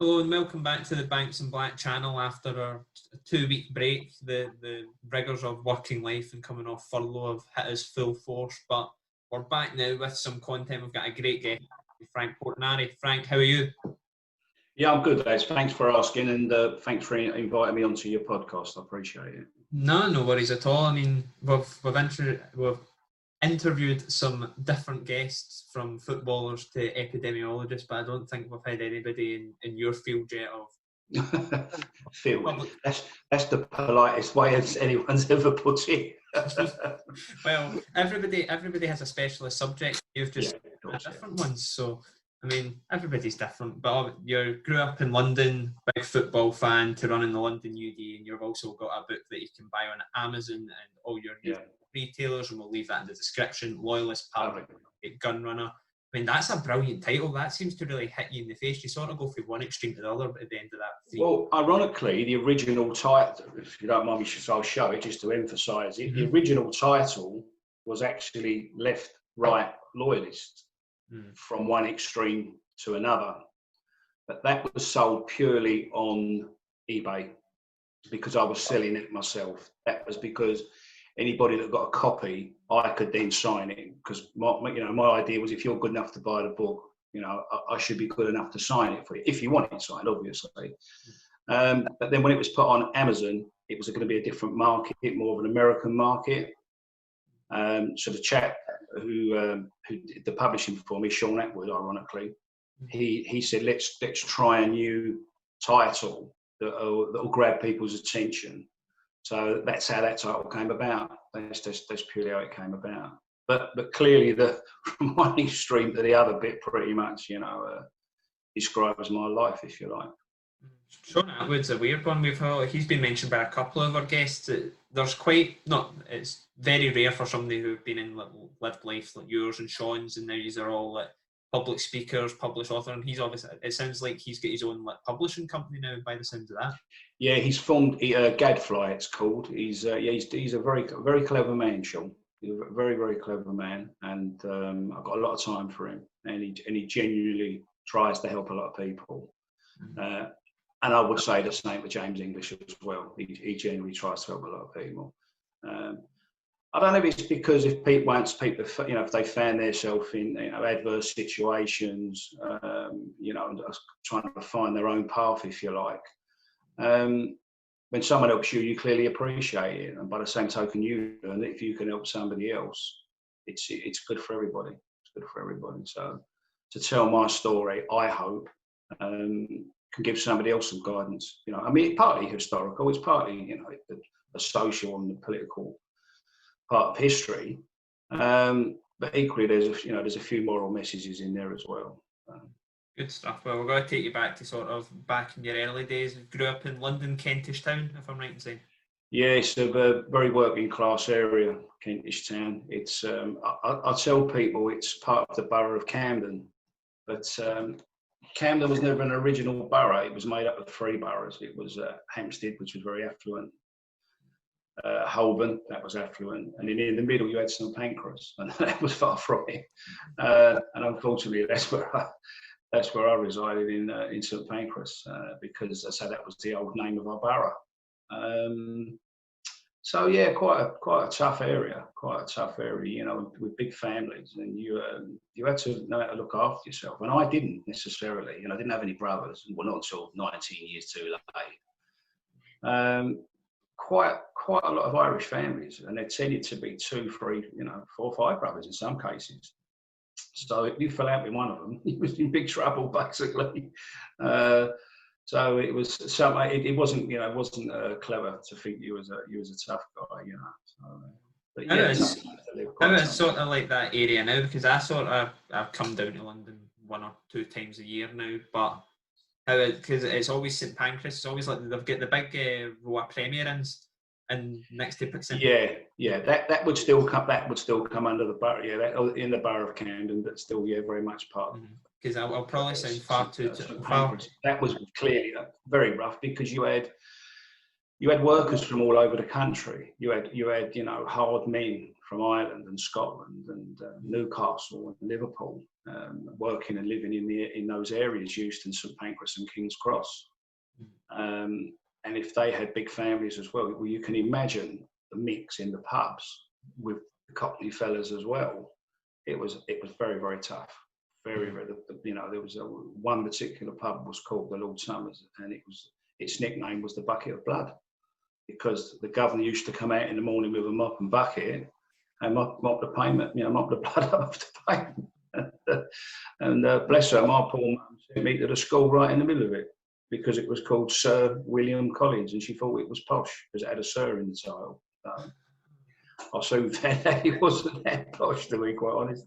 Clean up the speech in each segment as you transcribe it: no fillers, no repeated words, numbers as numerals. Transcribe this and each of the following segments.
Hello and welcome back to the Banks and Black channel after our 2-week break. The rigours of working life and coming off furlough have hit us full force, but we're back now with some content. We've got a great guest, Frank Portinari. Frank, how are you? Yeah, I'm good, Les. Thanks for asking, and thanks for inviting me onto your podcast. I appreciate it. No worries at all. I mean, we've interviewed some different guests, from footballers to epidemiologists, but I don't think we've had anybody in your field yet of Field. That's the politest way as anyone's ever put it. Well, everybody has a specialist subject. You've just different ones, so I mean, everybody's different. But you grew up in London, big football fan, to running the London UDA, and you've also got a book that you can buy on Amazon and all your retailers, and we'll leave that in the description. Loyalist Party, Gun Runner. I mean, that's a brilliant title. That seems to really hit you in the face. You sort of go from one extreme to the other at the end of that. Well, ironically, the original title, if you don't mind me, I'll show it just to emphasise it. The original title was actually Left, Right, Loyalist, from one extreme to another. But that was sold purely on eBay because I was selling it myself. That was because anybody that got a copy, I could then sign it, because my idea was, if you're good enough to buy the book, I should be good enough to sign it for you, if you want it signed, obviously. But then when it was put on Amazon, it was going to be a different market, more of an American market. So the chap who did the publishing for me, Sean Atwood, ironically, he said, let's try a new title that'll grab people's attention. So that's how that title came about. That's purely how it came about. But clearly, from one extreme to the other bit, pretty much, describes my life, if you like. Sean Atwood's a weird one. He's been mentioned by a couple of our guests. It's very rare for somebody who've been in lived life like yours and Sean's, and now these are all public speakers, published author, and he's obviously, it sounds like he's got his own publishing company now, by the sounds of that. Yeah, he's formed Gadfly, it's called. He's a very, very clever man, Sean. He's a very, very clever man, and I've got a lot of time for him, and he genuinely tries to help a lot of people. And I would say the same with James English as well. He genuinely tries to help a lot of people. I don't know if it's because if they found themselves in adverse situations, trying to find their own path, if you like. When someone helps you, you clearly appreciate it, and by the same token, you learn that if you can help somebody else, it's good for everybody. It's good for everybody. So to tell my story, I hope, can give somebody else some guidance. It's partly historical, it's partly the social and the political part of history, but equally there's a few moral messages in there as well. Good stuff. Well, we're going to take you back to sort of back in your early days. You grew up in London, Kentish Town, if I'm right in saying. Yeah, it's a very working class area, Kentish Town. It's I tell people it's part of the borough of Camden, but Camden was never an original borough. It was made up of 3 boroughs. It was Hampstead, which was very affluent, Holborn, that was affluent, and then in the middle you had St Pancras, and that was far from it. And unfortunately, that's where I resided in St Pancras, because that was the old name of our borough. So yeah, quite a tough area, with big families, and you had to know how to look after yourself. And I didn't necessarily, I didn't have any brothers, well, not until 19 years too late. Quite a lot of Irish families, and there tended to be 2, 3, 4, 5 brothers in some cases. So if you fell out with one of them, you was in big trouble, basically. So it was it wasn't clever to think you was a tough guy, So, but yeah, it's sort of like that area now, because I've come down to London 1 or 2 times a year now, but because it's always St Pancras, it's always like they've got the big row of Premier Inns and next to St. Yeah, that would still come under the borough, that in the borough of Camden, but still, very much part of. Because I'll probably sound far too far. That was clearly very rough, because you had you had workers from all over the country. You had hard men from Ireland and Scotland and Newcastle and Liverpool, working and living in those areas, Euston, St Pancras and King's Cross. And if they had big families as well, you can imagine the mix in the pubs with the Cockney fellas as well. It was very, very tough. Very, very. There was one particular pub was called the Lord Summers, and its nickname was the Bucket of Blood, because the governor used to come out in the morning with a mop and bucket and mop the pavement, mop the blood off the pavement. And bless her, my poor mum sent me to the school right in the middle of it, because it was called Sir William Collins, and she thought it was posh because it had a Sir in the title. I soon found out he wasn't that posh, to be quite honest.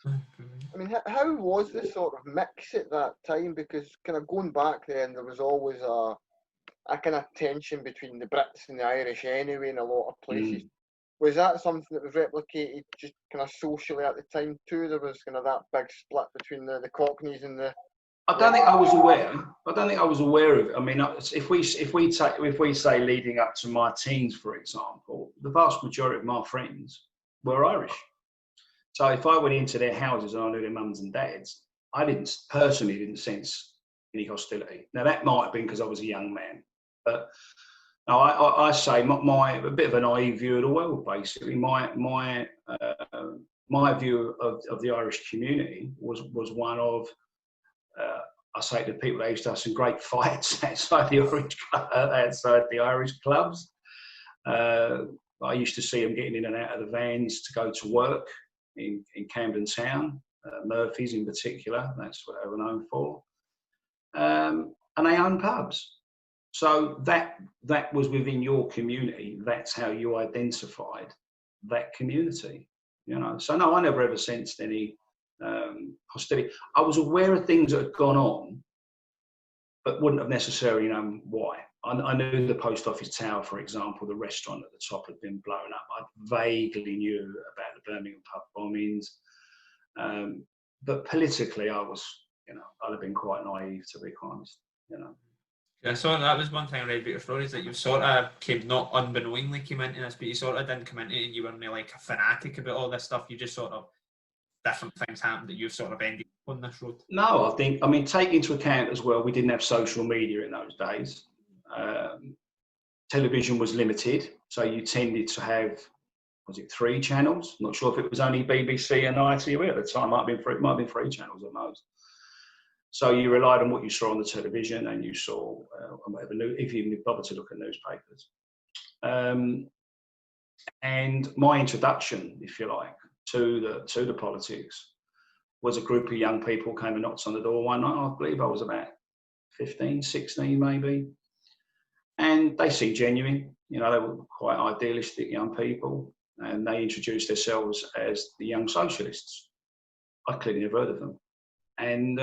I mean, how was the sort of mix at that time? Because kind of going back then, there was always a kind of tension between the Brits and the Irish anyway in a lot of places. Was that something that was replicated just kind of socially at the time too? There was kind of that big split between the Cockneys and the... I don't think I was aware. Of it. I mean, if we say leading up to my teens, for example, the vast majority of my friends were Irish. So if I went into their houses and I knew their mums and dads, I didn't sense any hostility. Now that might have been because I was a young man, but no, I say a bit of a naive view of the world. Basically, my view of the Irish community was one of I say to people, they used to have some great fights outside the Irish clubs. I used to see them getting in and out of the vans to go to work in Camden Town, Murphy's in particular. That's what they were known for. And they owned pubs. So that was within your community. That's how you identified that community. So no, I never ever sensed any hostility. I was aware of things that had gone on, but wouldn't have necessarily known why. I knew the Post Office Tower, for example, the restaurant at the top had been blown up. I vaguely knew about the Birmingham pub bombings, but politically, I'd have been quite naive, to be honest. Yeah, so that was one thing I read about your stories, that you sort of not unbeknowingly came into this, but you sort of didn't come into it and you weren't like a fanatic about all this stuff. You just sort of, different things happened that you've sort of ended up on this road. No, take into account as well, we didn't have social media in those days. Television was limited, so you tended to have, 3 channels? Not sure if it was only BBC and ITV at the time. It might have been 3 channels at most. So you relied on what you saw on the television, and you saw whatever if you even bothered to look at newspapers. And my introduction, if you like, to the politics was a group of young people came and knocked on the door one night. I believe I was about 15, 16 maybe. And they seemed genuine. They were quite idealistic young people, and they introduced themselves as the Young Socialists. I clearly never heard of them. And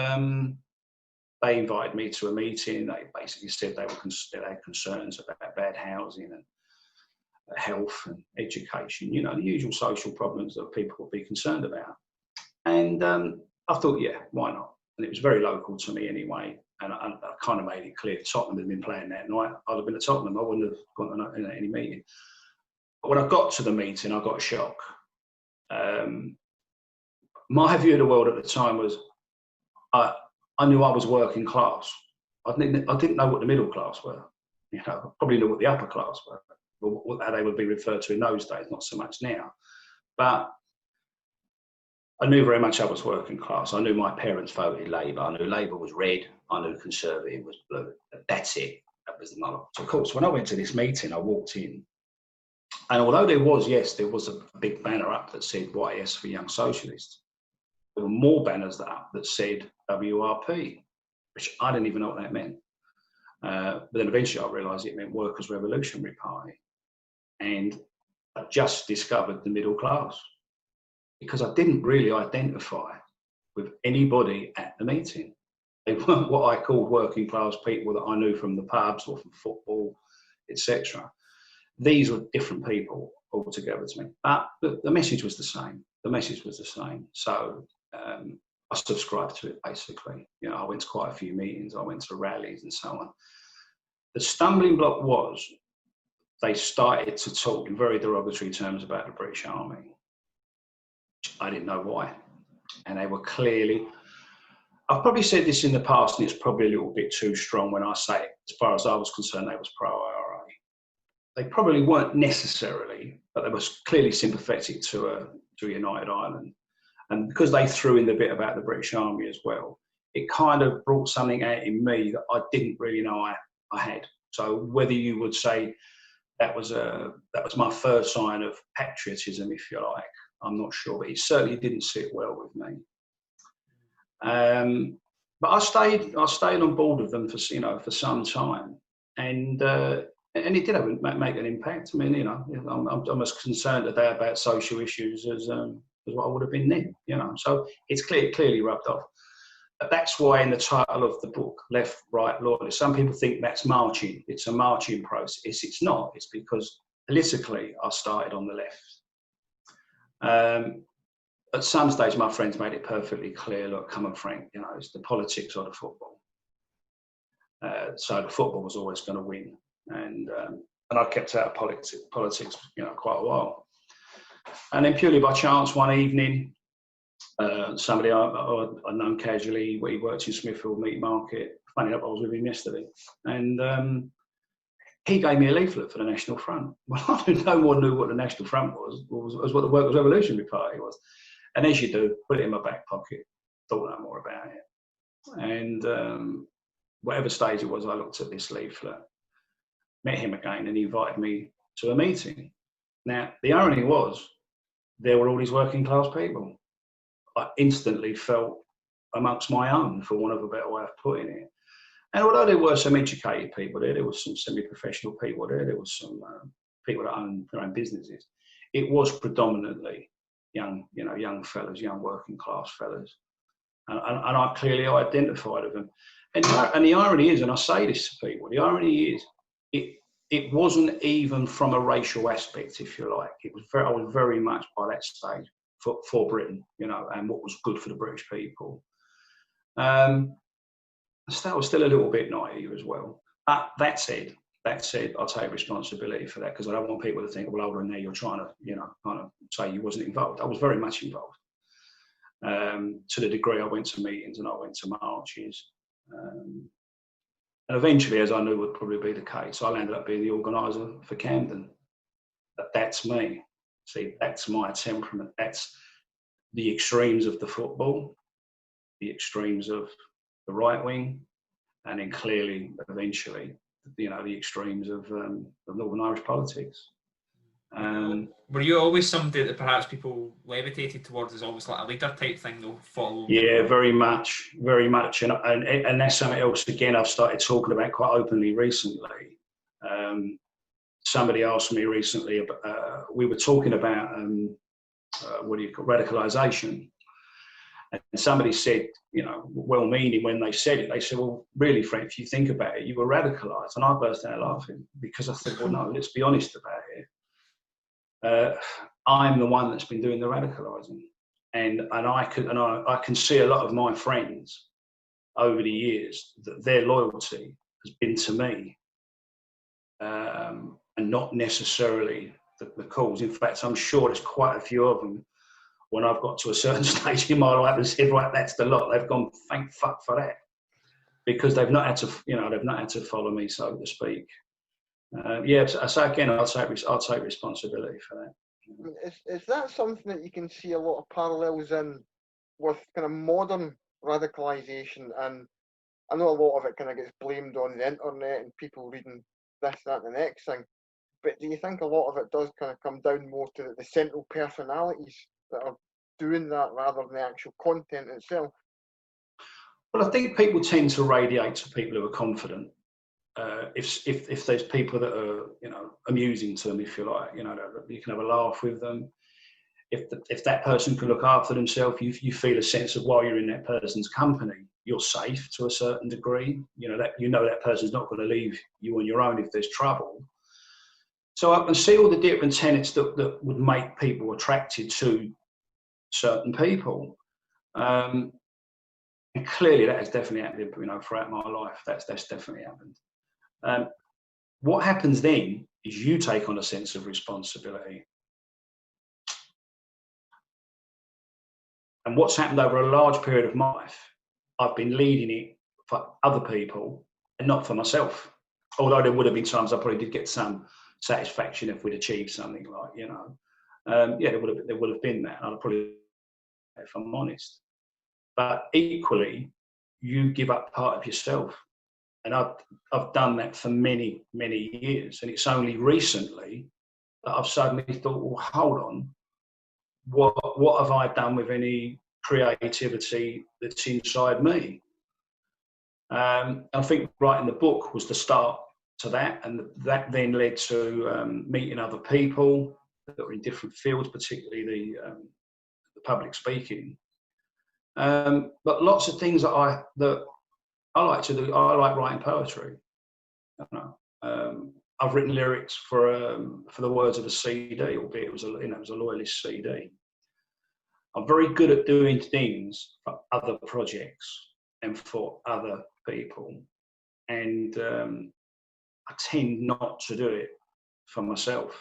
they invited me to a meeting. They basically said they had concerns about bad housing and health and education, the usual social problems that people would be concerned about. And I thought, yeah, why not? And it was very local to me anyway. And I kind of made it clear Tottenham had been playing that night. I'd have been at Tottenham. I wouldn't have gone to any meeting. But when I got to the meeting, I got a shock. My view of the world at the time was I knew I was working class. I didn't know what the middle class were. I probably knew what the upper class were, how they would be referred to in those days, not so much now. But I knew very much I was working class. I knew my parents voted Labour. I knew Labour was red. I knew Conservative was blue. That's it. That was the model. So, of course, when I went to this meeting, I walked in. And although there was a big banner up that said YS for Young Socialists, there were more banners up that said WRP, which I didn't even know what that meant. But then eventually I realised it meant Workers' Revolutionary Party. And I just discovered the middle class, because I didn't really identify with anybody at the meeting. They weren't what I called working class people that I knew from the pubs or from football, etc. These were different people altogether to me. But the message was the same. So I subscribed to it, basically. I went to quite a few meetings. I went to rallies and so on. The stumbling block was they started to talk in very derogatory terms about the British Army. I didn't know why. And they were clearly, I've probably said this in the past, and it's probably a little bit too strong when I say it. As far as I was concerned, they was pro-IRA. They probably weren't necessarily, but they were clearly sympathetic to a united Ireland. And because they threw in the bit about the British Army as well, it kind of brought something out in me that I didn't really know I had. So whether you would say that was my first sign of patriotism, if you like, I'm not sure, but it certainly didn't sit well with me. But I stayed on board with them for some time, and it did make an impact. I mean, I'm as concerned today about social issues as what I would have been then. So it's clearly rubbed off. But that's why in the title of the book, Left, Right, Loyalist, some people think that's marching. It's a marching process. It's not. It's because politically I started on the left. At some stage, my friends made it perfectly clear, look, come on, Frank, it's the politics or the football. So the football was always going to win. And I kept out of politics, quite a while. And then purely by chance, one evening, somebody I'd known casually, he worked in Smithfield Meat Market. Funny enough, I was with him yesterday. And he gave me a leaflet for the National Front. Well, no one knew what the National Front was what the Workers' Revolutionary Party was. And as you do, put it in my back pocket, thought no more about it. And whatever stage it was, I looked at this leaflet, met him again, and he invited me to a meeting. Now, the irony was, there were all these working class people. I instantly felt amongst my own, for want of a better way of putting it. And although there were some educated people there was some semi-professional people there was some people that owned their own businesses. It was predominantly young fellas, young working class fellas. And I clearly identified with them. And the irony is, and I say this to people, the irony is, it wasn't even from a racial aspect, if you like. I was very much by that stage for Britain, and what was good for the British people. I was still a little bit naive as well. But that said, I'll take responsibility for that, because I don't want people to think, well, hold on there, you're trying to, kind of say you wasn't involved. I was very much involved. To the degree I went to meetings and I went to marches. And eventually, as I knew would probably be the case, I ended up being the organiser for Camden. That's me. See, that's my temperament. That's the extremes of the football, the extremes of the right wing, and then clearly, eventually, the extremes of Northern Irish politics. Were you always somebody that perhaps people levitated towards as almost like a leader type thing, though? Follow? Yeah, very much, and that's something else. Again, I've started talking about quite openly recently. Somebody asked me recently about, we were talking about radicalisation, and somebody said, well-meaning when they said it, they said, well, really, Frank, if you think about it, you were radicalised, and I burst out laughing because I thought, well, no, let's be honest about it. I'm the one that's been doing the radicalising, and I can see a lot of my friends over the years that their loyalty has been to me, and not necessarily the cause. In fact, I'm sure there's quite a few of them. When I've got to a certain stage in my life and said, right, that's the lot, they've gone, thank fuck for that, because they've not had to follow me, so to speak. So again, I'll take responsibility for that. Is that something that you can see a lot of parallels in with kind of modern radicalisation? And I know a lot of it kind of gets blamed on the internet and people reading this, that, and the next thing. But do you think a lot of it does kind of come down more to the central personalities that are doing that rather than the actual content itself? Well, I think people tend to radiate to people who are confident. If there's people that are amusing to them, if you like, you can have a laugh with them. If that person can look after themselves, you feel a sense of while you're in that person's company, you're safe to a certain degree. That person's not going to leave you on your own if there's trouble. So I can see all the different tenets that would make people attracted to certain people. And clearly that has definitely happened, throughout my life. That's definitely happened. What happens then is you take on a sense of responsibility. And what's happened over a large period of my life, I've been leading it for other people and not for myself. Although there would have been times I probably did get some satisfaction if we'd achieved something, like, you know. Yeah, there would have been that. I'd probably, if I'm honest. But equally, you give up part of yourself. And I've done that for many, many years. And it's only recently that I've suddenly thought, well, hold on, what have I done with any creativity that's inside me? I think writing the book was the start to that, and that then led to meeting other people that were in different fields, particularly the public speaking. But lots of things that I like to do. I like writing poetry. I don't know. I've written lyrics for the words of a CD, albeit it was a Loyalist CD. I'm very good at doing things for other projects and for other people, and I tend not to do it for myself.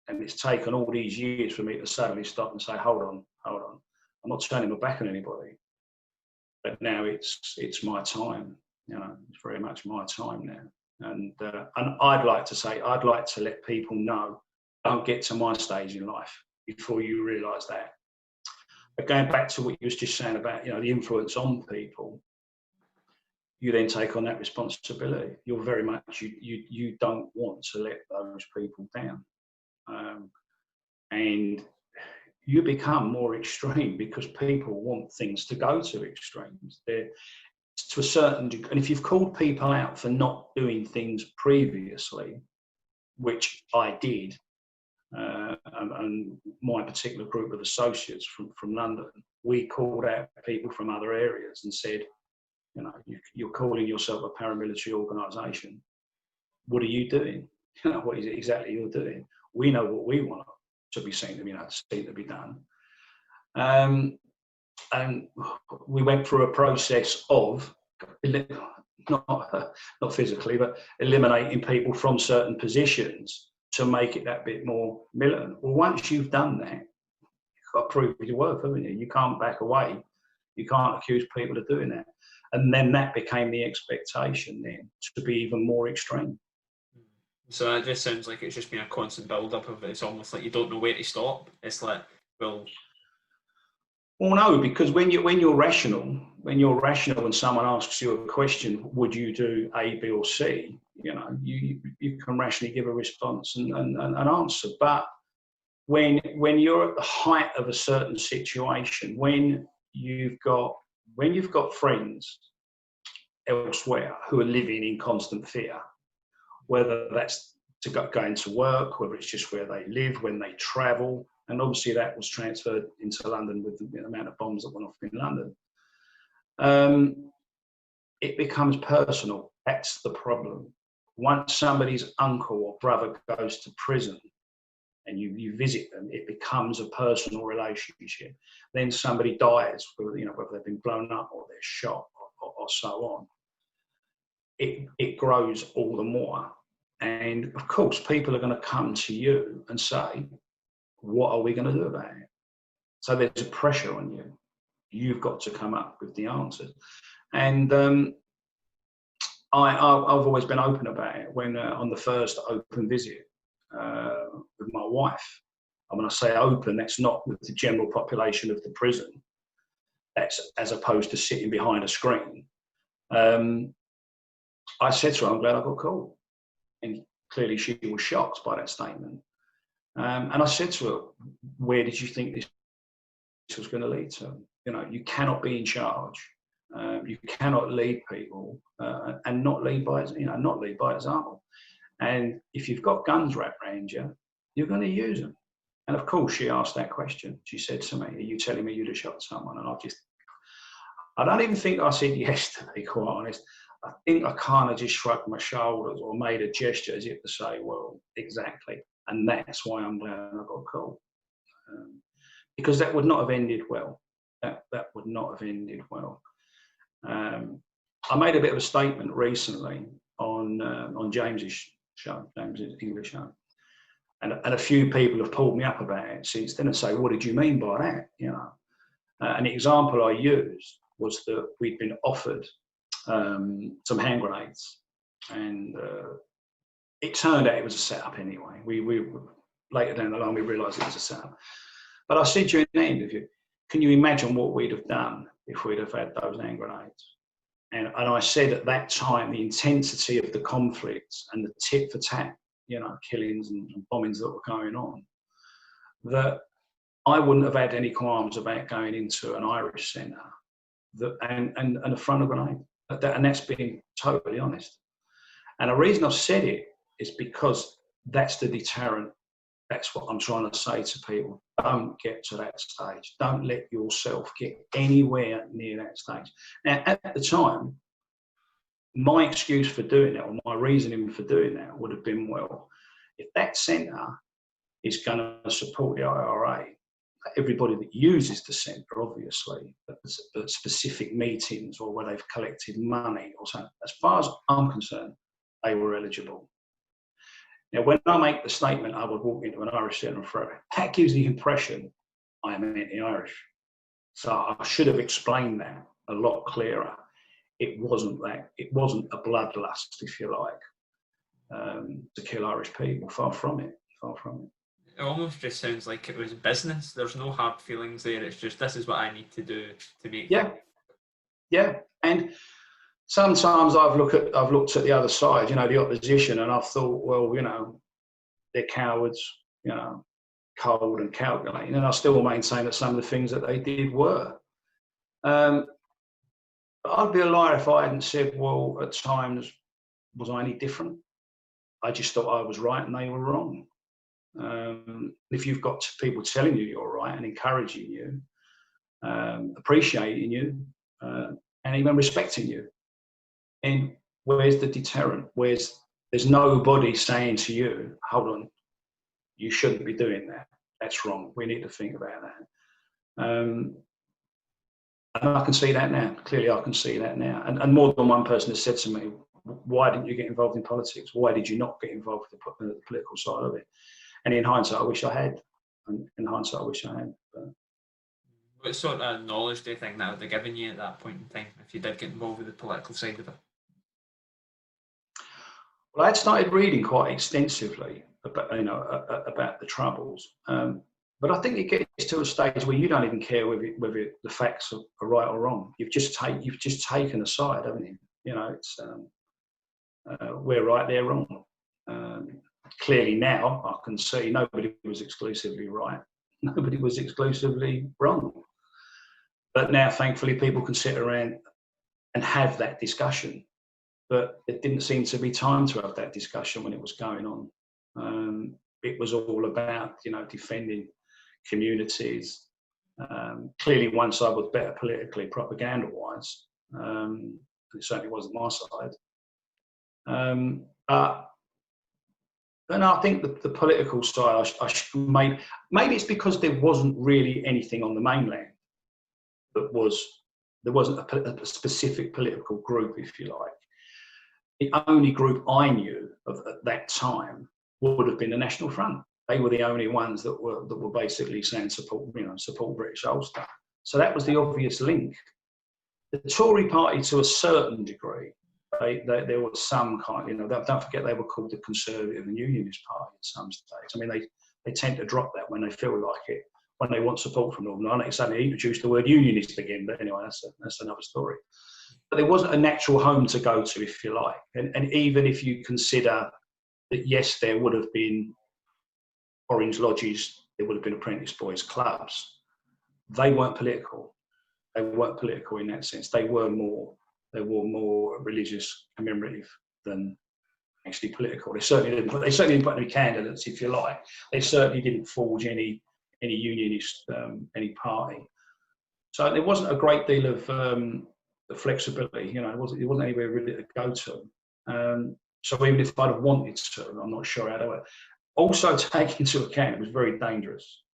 And it's taken all these years for me to suddenly stop and say, hold on. I'm not turning my back on anybody. But now it's my time. You know, it's very much my time now. And I'd like to say, I'd like to let people know, don't get to my stage in life before you realise that. But going back to what you was just saying about, you know, the influence on people, you then take on that responsibility. You're very much, you don't want to let those people down. And you become more extreme because people want things to go to extremes. They're, to a certain degree, and if you've called people out for not doing things previously, which I did, and my particular group of associates from London, we called out people from other areas and said, you know, you're calling yourself a paramilitary organisation. What are you doing? You know, what is it exactly you're doing? We know what we want to be seen to be, seen to be done. And we went through a process of not physically, but eliminating people from certain positions to make it that bit more militant. Well, once you've done that, you've got to prove your worth, haven't you? You can't back away. You can't accuse people of doing that. And then that became the expectation then to be even more extreme. So that just sounds like it's just been a constant build-up of it. It's almost like you don't know where to stop. It's like, well, no, because when you're rational and someone asks you a question, would you do A, B, or C? You know, you can rationally give a response and answer. But when you're at the height of a certain situation, when you've got friends elsewhere who are living in constant fear, whether that's going to work, whether it's just where they live, when they travel, and obviously that was transferred into London with the amount of bombs that went off in London. It becomes personal. That's the problem. Once somebody's uncle or brother goes to prison and you visit them, it becomes a personal relationship. Then somebody dies, whether they've been blown up or they're shot or so on. It grows all the more. And of course, people are going to come to you and say, what are we going to do about it? So there's a pressure on you. You've got to come up with the answers. And I've always been open about it. When on the first open visit with my wife, and when I say open, that's not with the general population of the prison. That's as opposed to sitting behind a screen. I said to her, I'm glad I got called. And clearly she was shocked by that statement. And I said to her, where did you think this was going to lead to? You know, you cannot be in charge. You cannot lead people and not lead by example. And if you've got guns wrapped around you, you're going to use them. And of course, she asked that question. She said to me, are you telling me you'd have shot someone? And I don't even think I said yes, to be quite honest. I think I kind of just shrugged my shoulders or made a gesture as if to say, well, exactly. And that's why I'm glad I got called. Because that would not have ended well. That would not have ended well. I made a bit of a statement recently on James's show, James's English show. And a few people have pulled me up about it since then and say, what did you mean by that? You know, an example I used was that we'd been offered some hand grenades, and it turned out it was a setup anyway. We later down the line we realised it was a setup. But I said during the interview, can you imagine what we'd have done if we'd have had those hand grenades? And I said at that time, the intensity of the conflicts and the tit for tat, you know, killings and bombings that were going on, that I wouldn't have had any qualms about going into an Irish centre and a front of grenade. And that's being totally honest. And the reason I've said it is because that's the deterrent. That's what I'm trying to say to people. Don't get to that stage. Don't let yourself get anywhere near that stage. Now, at the time, my excuse for doing that, or my reasoning for doing that, would have been, well, if that centre is going to support the IRA, everybody that uses the centre, obviously, at specific meetings or where they've collected money or something, as far as I'm concerned, they were eligible. Now, when I make the statement, I would walk into an Irish centre and throw it, that gives the impression I am anti-Irish. So I should have explained that a lot clearer. It wasn't that. It wasn't a bloodlust, if you like, to kill Irish people. Far from it. Far from it. It almost just sounds like it was business. There's no hard feelings there. It's just, this is what I need to do to make. Yeah. And sometimes I've looked at the other side, you know, the opposition, and I've thought, well, you know, they're cowards, you know, cold and calculating, and I still maintain that some of the things that they did were. I'd be a liar if I hadn't said, well, at times, was I any different? I just thought I was right and they were wrong. If you've got people telling you you're right and encouraging you, appreciating you, and even respecting you, and where's the deterrent? There's nobody saying to you, hold on, you shouldn't be doing that. That's wrong. We need to think about that. And I can see that now. Clearly, I can see that now. And more than one person has said to me, why didn't you get involved in politics? Why did you not get involved with the political side of it? And in hindsight, I wish I had. And in hindsight, I wish I had. But what sort of knowledge do you think that would have given you at that point in time if you did get involved with the political side of it? Well, I'd started reading quite extensively about, you know, about the Troubles. But I think it gets to a stage where you don't even care whether the facts are right or wrong. You've just taken a side, haven't you? You know, it's we're right, they're wrong. Clearly now I can see nobody was exclusively right, nobody was exclusively wrong. But now, thankfully, people can sit around and have that discussion. But it didn't seem to be time to have that discussion when it was going on. It was all about, you know, defending communities. Clearly, one side was better politically, propaganda-wise. It certainly wasn't my side. And I think the political side, maybe it's because there wasn't really anything on the mainland that there wasn't a specific political group, if you like. The only group I knew of at that time would have been the National Front. They were the only ones that were basically saying support British Ulster. So that was the obvious link. The Tory party, to a certain degree, there was some kind, you know, don't forget they were called the Conservative and Unionist Party at some stage. I mean, they tend to drop that when they feel like it, when they want support from Northern Ireland. Suddenly introduced the word unionist again, but anyway, that's another story. But there wasn't a natural home to go to, if you like. And even if you consider that, yes, there would have been Orange Lodges, there would have been apprentice boys clubs, they weren't political. They weren't political in that sense. They were more religious, commemorative than actually political. They certainly didn't put any candidates, if you like. They certainly didn't forge any unionist any party. So there wasn't a great deal of flexibility. You know, it wasn't anywhere really to go to. So even if I'd have wanted to, I'm not sure how to do it. Also, take into account, it was very dangerous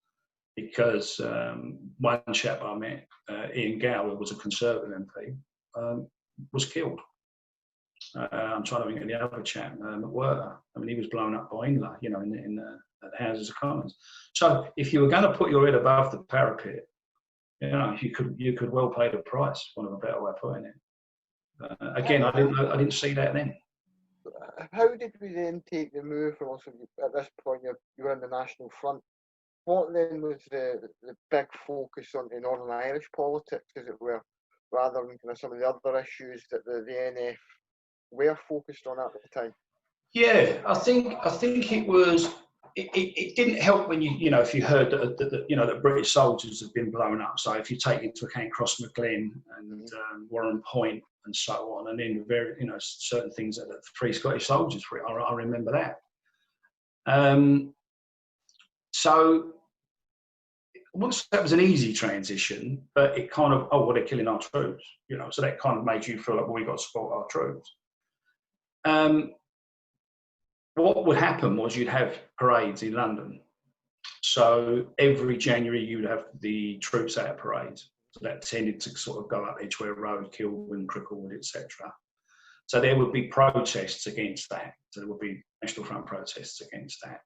because one chap I met, Ian Gower, who was a Conservative MP, was killed. I'm trying to think of the other chap, McWhirter. I mean, he was blown up by Inler, you know, in the Houses of Commons. So if you were going to put your head above the parapet, you know, you could well pay the price. One of a better way of putting it. Again, I didn't see that then. How did we then take the move from, also at this point you were in the National Front? What then was the big focus on in Northern Irish politics, as it were, rather than kind of some of the other issues that the NF were focused on at the time? Yeah, I think it was. It didn't help when if you heard that British soldiers have been blown up. So if you take into account Crossmaglen and Warren Point and so on, and then certain things that the Free Scottish Soldiers, I remember that. So once that was an easy transition, but it kind of they're killing our troops, so that kind of made you feel like, well, we got to support our troops. What would happen was you'd have parades in London. So every January you would have the troops out of parades. So that tended to sort of go up Edgware Road, Kilburn, Cricklewood, etc. So there would be protests against that. So there would be National Front protests against that.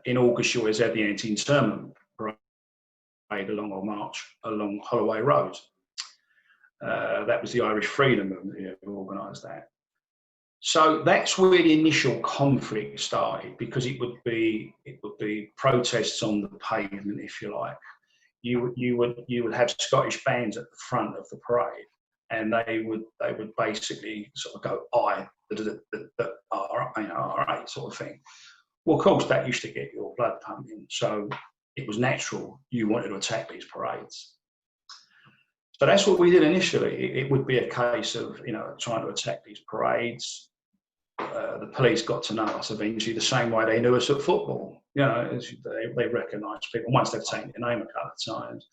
In August, you always had the anti-internment parade march along Holloway Road. That was the Irish Freedom Movement who organised that. So that's where the initial conflict started, because it would be protests on the pavement, if you like. You would have Scottish bands at the front of the parade, and they would basically sort of go all right, sort of thing. Well, of course, that used to get your blood pumping, so it was natural you wanted to attack these parades. So that's what we did initially. It would be a case of trying to attack these parades. The police got to know us eventually the same way they knew us at football. They recognised people once they've taken your name a couple of times.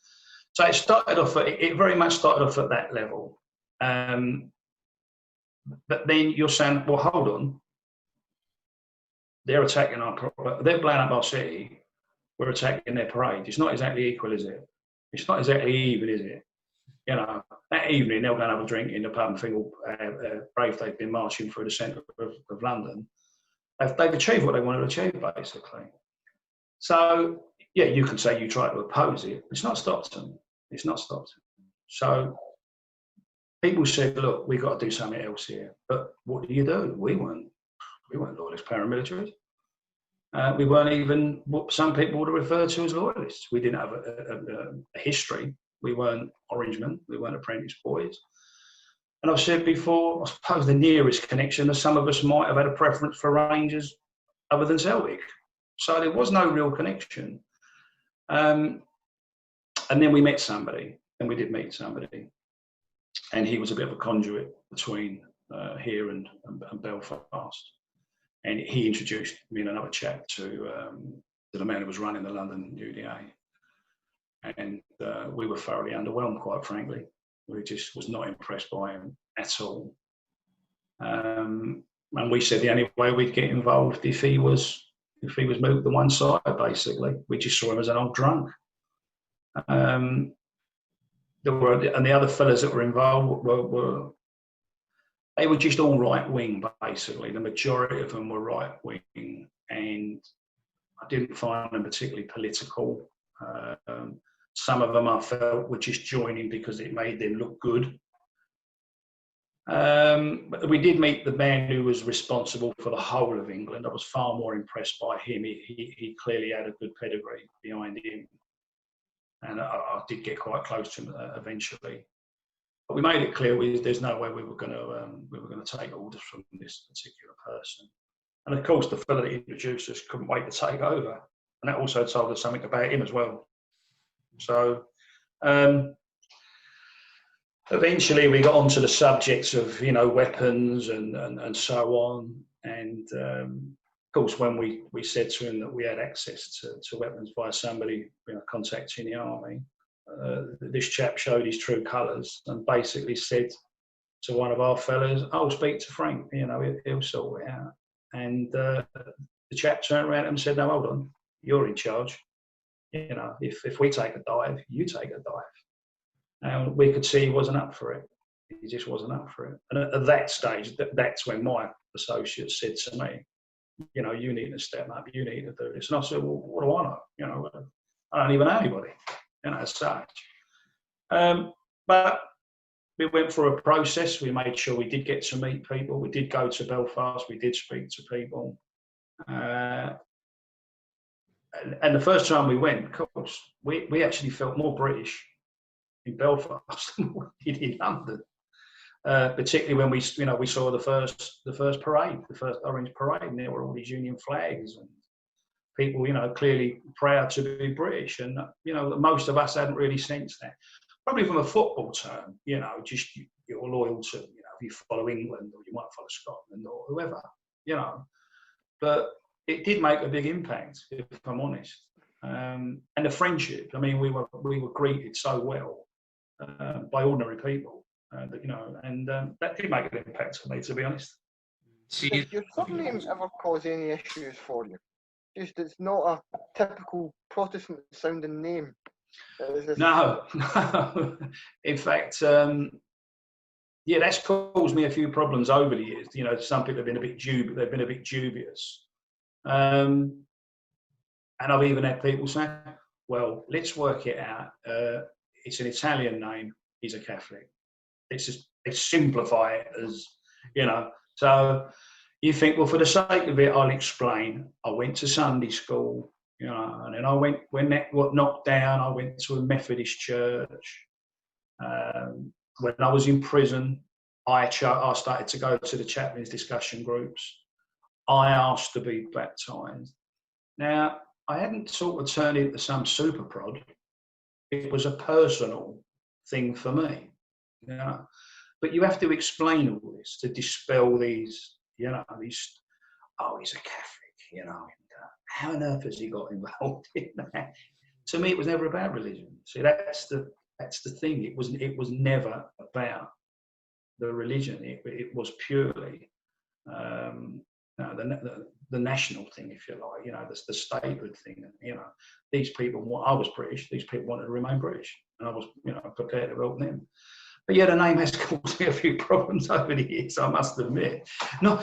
So it started off. It very much started off at that level. But then you're saying, well, hold on. They're attacking they're blowing up our city. We're attacking their parade. It's not exactly equal, is it? It's not exactly even, is it? That evening they'll go and have a drink in the pub and feel brave they've been marching through the centre of London. They've achieved what they wanted to achieve, basically. So, yeah, you can say you try to oppose it. It's not stopped them. It's not stopped them. So people said, look, we've got to do something else here. But what do? We weren't loyalist paramilitaries. We weren't even what some people would refer to as loyalists. We didn't have a history. We weren't Orangemen, we weren't apprentice boys. And I've said before, I suppose the nearest connection that some of us might have had a preference for Rangers other than Celtic. So there was no real connection. And then we met somebody, and we did meet somebody. And he was a bit of a conduit between here and Belfast. And he introduced me and another chap to the man who was running the London UDA. And we were thoroughly underwhelmed, quite frankly. We just was not impressed by him at all. And we said the only way we'd get involved if he was moved to one side, basically. We just saw him as an old drunk. And the other fellas that were involved were just all right wing, basically. The majority of them were right wing, and I didn't find them particularly political. Some of them I felt were just joining because it made them look good. But we did meet the man who was responsible for the whole of England. I was far more impressed by him. He clearly had a good pedigree behind him. And I did get quite close to him eventually. But we made it clear there's no way we were going to take orders from this particular person. And of course, the fellow that introduced us couldn't wait to take over. And that also told us something about him as well. So eventually we got onto the subjects of, weapons and so on. And of course, when we said to him that we had access to weapons by somebody contacting the army, this chap showed his true colours and basically said to one of our fellas, "I'll speak to Frank, he'll sort it out." And the chap turned around and said, "No, hold on, you're in charge. If we take a dive, you take a dive." And we could see he wasn't up for it. He just wasn't up for it. And at that stage, that's when my associates said to me, you know, you need to step up, you need to do this. And I said, well, what do I know? You know, I don't even know anybody, you know, as such. But we went through a process. We made sure we did get to meet people. We did go to Belfast. We did speak to people. And the first time we went, of course, we actually felt more British in Belfast than we did in London. Particularly when we saw the first parade, the first Orange Parade, and there were all these Union flags and people, you know, clearly proud to be British. And, you know, most of us hadn't really sensed that. Probably from a football term, you know, just you're loyal to, you know, if you follow England or you might follow Scotland or whoever, you know. But it did make a big impact, if I'm honest. And the friendship, I mean, we were greeted so well by ordinary people, you know, and that did make an impact for me, to be honest. Does your surname ever cause any issues for you? Just it's not a typical Protestant sounding name. No. In fact, yeah, that's caused me a few problems over the years. You know, some people have been a bit dubious. And I've even had people say, well, let's work it out. It's an Italian name. He's a Catholic. Let's simplify it as, you know. So you think, well, for the sake of it, I'll explain. I went to Sunday school, you know, and then when that got knocked down, I went to a Methodist church. When I was in prison, I started to go to the chaplains' discussion groups. I asked to be baptised. Now, I hadn't sort of turned into some super prod. It was a personal thing for me, you know. But you have to explain all this to dispel these, you know, oh, he's a Catholic, you know. And, how on earth has he got involved in that? To me, it was never about religion. See, that's the thing. It was never about the religion. It was purely the national thing, if you like. You know, the statehood thing. You know, these people. I was British. These people wanted to remain British, and I was, you know, prepared to help them. But yeah, the name has caused me a few problems over the years, I must admit. No,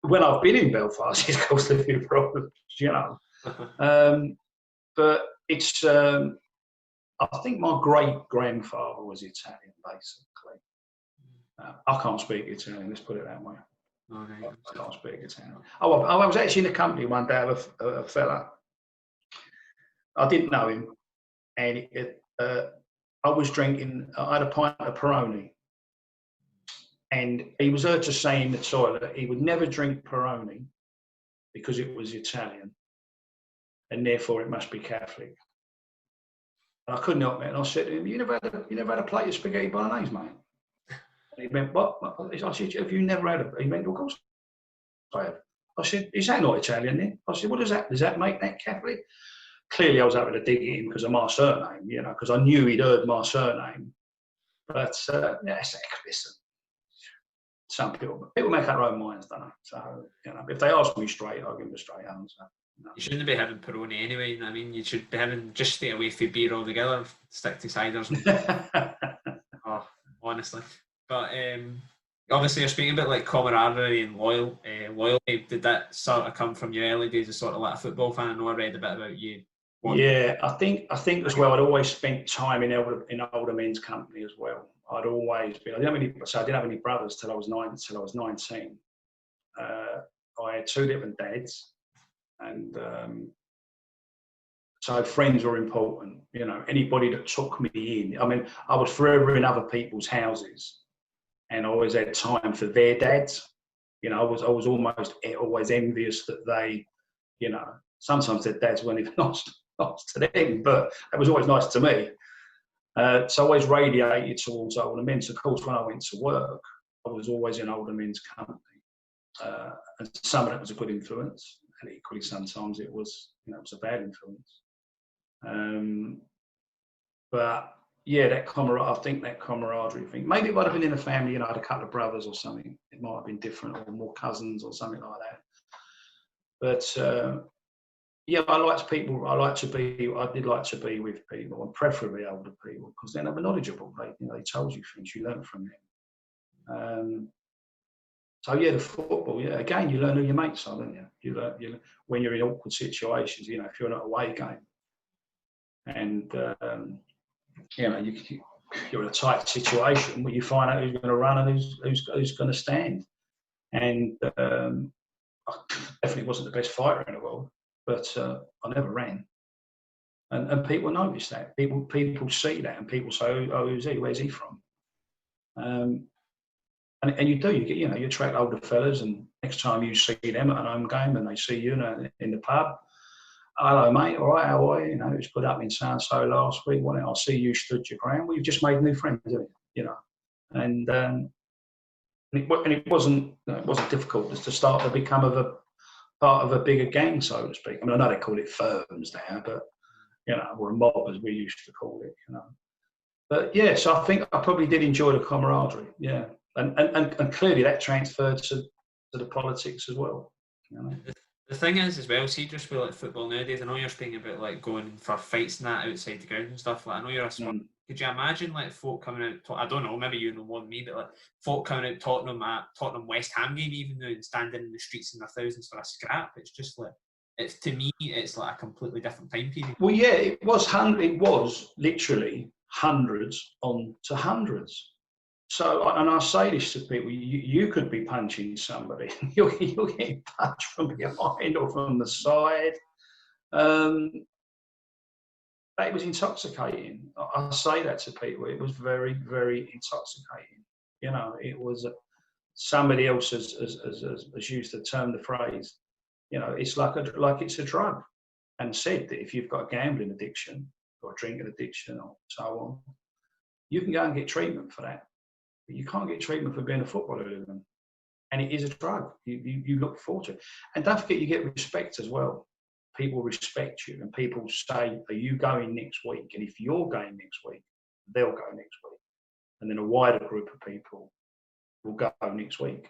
when I've been in Belfast, it's caused a few problems, you know. But it's. I think my great-grandfather was Italian, basically. I can't speak Italian, let's put it that way. Okay. I can't speak Italian. Oh, I was actually in the company one day of a fella. I didn't know him. And I was drinking, I had a pint of Peroni. And he was heard to say in the toilet he would never drink Peroni because it was Italian. And therefore it must be Catholic. I couldn't help it, and I said to him, you never had a plate of spaghetti bolognese, mate? And he went, what? I said, have you never had a... He went, of course I have. I said, is that not Italian then? I said, what does that make that Catholic? Clearly I was having to dig at him because of my surname, you know, because I knew he'd heard my surname. But, yeah, listen, some people make up their own minds, don't they? So, you know, if they ask me straight, I'll give them a straight answer. No. You shouldn't be having Peroni anyway, you know what I mean? You should be having, just stay away from beer altogether, stick to ciders. Oh, honestly. But obviously you're speaking about like camaraderie and loyalty. Did that sort of come from your early days as sort of like a football fan? I know I read a bit about you. Yeah, I think as well, I'd always spent time in older men's company as well. I'd always been, I didn't have any brothers till I was 19. I had two different dads. And so friends were important, you know, anybody that took me in. I mean, I was forever in other people's houses and I always had time for their dads. You know, I was almost always envious that they, you know, sometimes their dads weren't even nice to them, but it was always nice to me. So I always radiated towards older men. So of course, when I went to work, I was always in older men's company. And some of that was a good influence. And equally, sometimes it was, you know, it was a bad influence. But yeah, I think that camaraderie thing. Maybe if I'd have been in a family, you know, I had a couple of brothers or something, it might have been different, or more cousins or something like that. But yeah, I did like to be with people, and preferably older people, because they're knowledgeable. They told you things, you learn from them. So yeah, the football. Yeah, again, you learn who your mates are, don't you? You learn when you're in awkward situations. You know, if you're in an away game, and you know you're in a tight situation where you find out who's going to run and who's going to stand. And I definitely wasn't the best fighter in the world, but I never ran. And people notice that. People see that, and people say, "Oh, who's he? Where's he from?" And you do. You get, you attract older fellas, and next time you see them at an home game, and they see you in the pub, "Hello, mate. All right, how are you? It was put up in so and so last week. I see you stood your ground. Well, you've just made new friends, haven't you? And it wasn't difficult to start to become part of a bigger gang, so to speak. I mean, I know they call it firms now, but or a mob, as we used to call it. But yeah, so I think I probably did enjoy the camaraderie. Yeah, and clearly that transferred to the politics as well. The thing is, as well, see, just with like football nowadays, I know you're speaking about like going for fights and that outside the ground and stuff. Like, I know you're a smart. Could you imagine like folk coming out? I don't know, maybe you know more than me, but like folk coming out Tottenham West Ham game, even though and standing in the streets in their thousands for a scrap. It's just like, it's, to me, it's like a completely different time period. Well, yeah, it was literally hundreds on to hundreds. So, and I say this to people: you could be punching somebody, you're getting punched from behind or from the side. It was intoxicating. I say that to people. It was very, very intoxicating. It was somebody else has used the term, the phrase. It's like it's a drug, and said that if you've got a gambling addiction or a drinking addiction or so on, you can go and get treatment for that. But you can't get treatment for being a football hooligan. And it is a drug. You look forward to it. And don't forget, you get respect as well. People respect you, and people say, "Are you going next week?" And if you're going next week, they'll go next week. And then a wider group of people will go next week.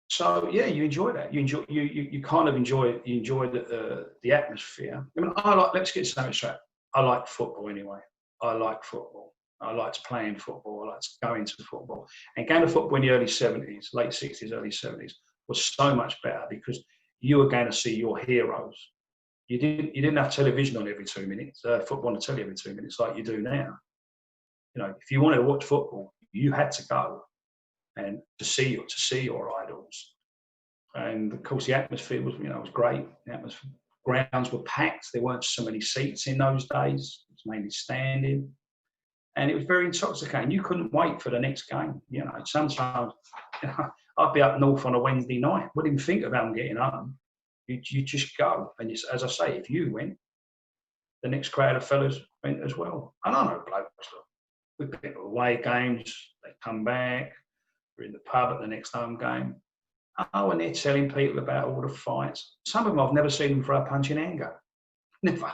So yeah, you enjoy that. You kind of enjoy the atmosphere. I mean, let's get something straight. I like football anyway. I like football. I liked playing football. I liked going to football. And going to football in the early 70s, late 60s, early 70s was so much better because you were going to see your heroes. You didn't have television on every 2 minutes, football on the telly every 2 minutes like you do now. If you wanted to watch football, you had to go and to see your idols. And of course, the atmosphere was great. The atmosphere, grounds were packed. There weren't so many seats in those days. It was mainly standing. And it was very intoxicating. You couldn't wait for the next game. Sometimes I'd be up north on a Wednesday night. Wouldn't even think about getting home. You just go. And as I say, if you went, the next crowd of fellas went as well. And I know blokes, we've been to away games. They come back. We're in the pub at the next home game. Oh, and they're telling people about all the fights. Some of them I've never seen them throw a punch in anger. Never.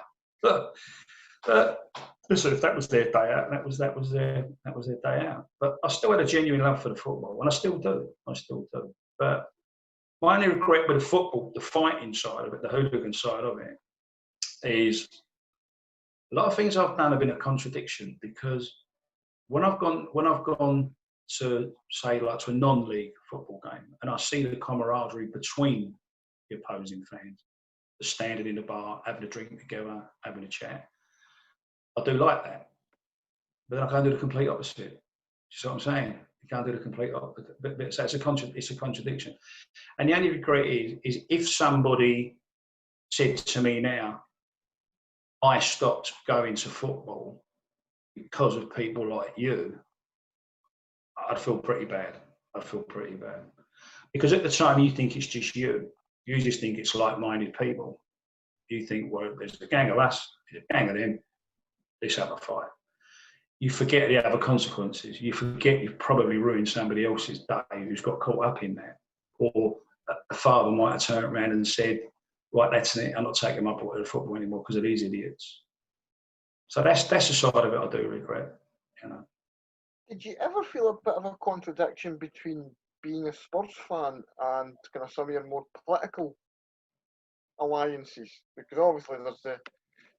Listen, if that was their day out, that was their day out. But I still had a genuine love for the football, and I still do. But my only regret with the football, the fighting side of it, the hooligan side of it, is a lot of things I've done have been a contradiction, because when I've gone to, say, like to a non-league football game, and I see the camaraderie between the opposing fans, the standing in the bar, having a drink together, having a chat, I do like that. But then I can't do the complete opposite. You see what I'm saying? You can't do the complete opposite. But so it's a contradiction. And the only regret is if somebody said to me now, I stopped going to football because of people like you, I'd feel pretty bad. Because at the time you think it's just you. You just think it's like-minded people. You think, well, there's a gang of us, there's a gang of them, let's have a fight. You forget the other consequences. You forget you've probably ruined somebody else's day who's got caught up in that. Or a father might have turned around and said, right, that's it, I'm not taking my boy to football anymore because of these idiots. So that's the side of it I do regret, Did you ever feel a bit of a contradiction between being a Spurs fan and kind of some of your more political alliances? Because obviously there's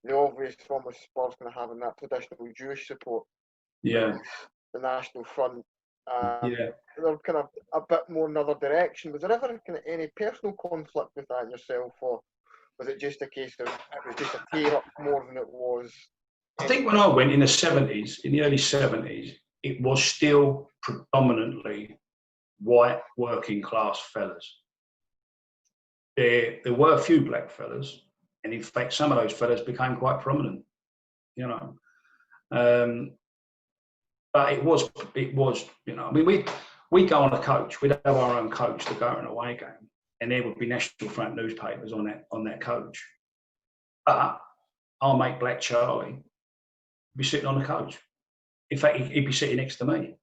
the obvious one with Spurs kind of having that traditional Jewish support. Yeah. The National Front They're kind of a bit more in another direction. Was there ever kind of any personal conflict with that yourself, or was it just a case of it was just a tear-up more than it was? I think when I went in the 70s, in the early 70s, it was still predominantly white working class fellas. There were a few black fellas, and in fact, some of those fellas became quite prominent, you know. But it was, you know, I mean, we'd go on a coach, we'd have our own coach to go on an away game, and there would be National Front newspapers on that coach. But our mate Black Charlie would be sitting on the coach. In fact, he'd be sitting next to me.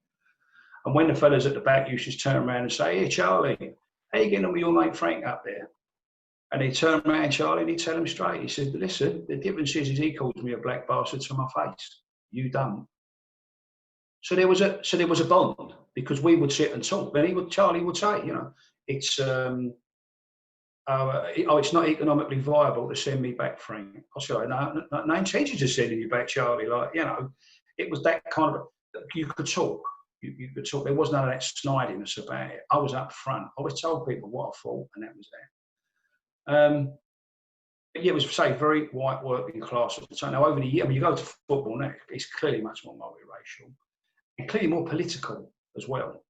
And when the fellas at the back used to turn around and say, "Hey, Charlie, how you getting on with your mate Frank up there?" And he'd turn around, Charlie, and he'd tell him straight. He said, "Listen, the difference is he calls me a black bastard to my face. You don't." So there was a bond, because we would sit and talk. And Charlie would say, you know, it's it's not economically viable to send me back, Frank. I said, no intentions of sending you back, Charlie. Like, you know, it was that kind of, you could talk. You could talk. There was none of that snidiness about it. I was up front. I always told people what I thought, and that was that. But yeah, it was, say, very white working class at the time. Now, over the years, I mean, you go to football now, it's clearly much more multiracial and clearly more political as well.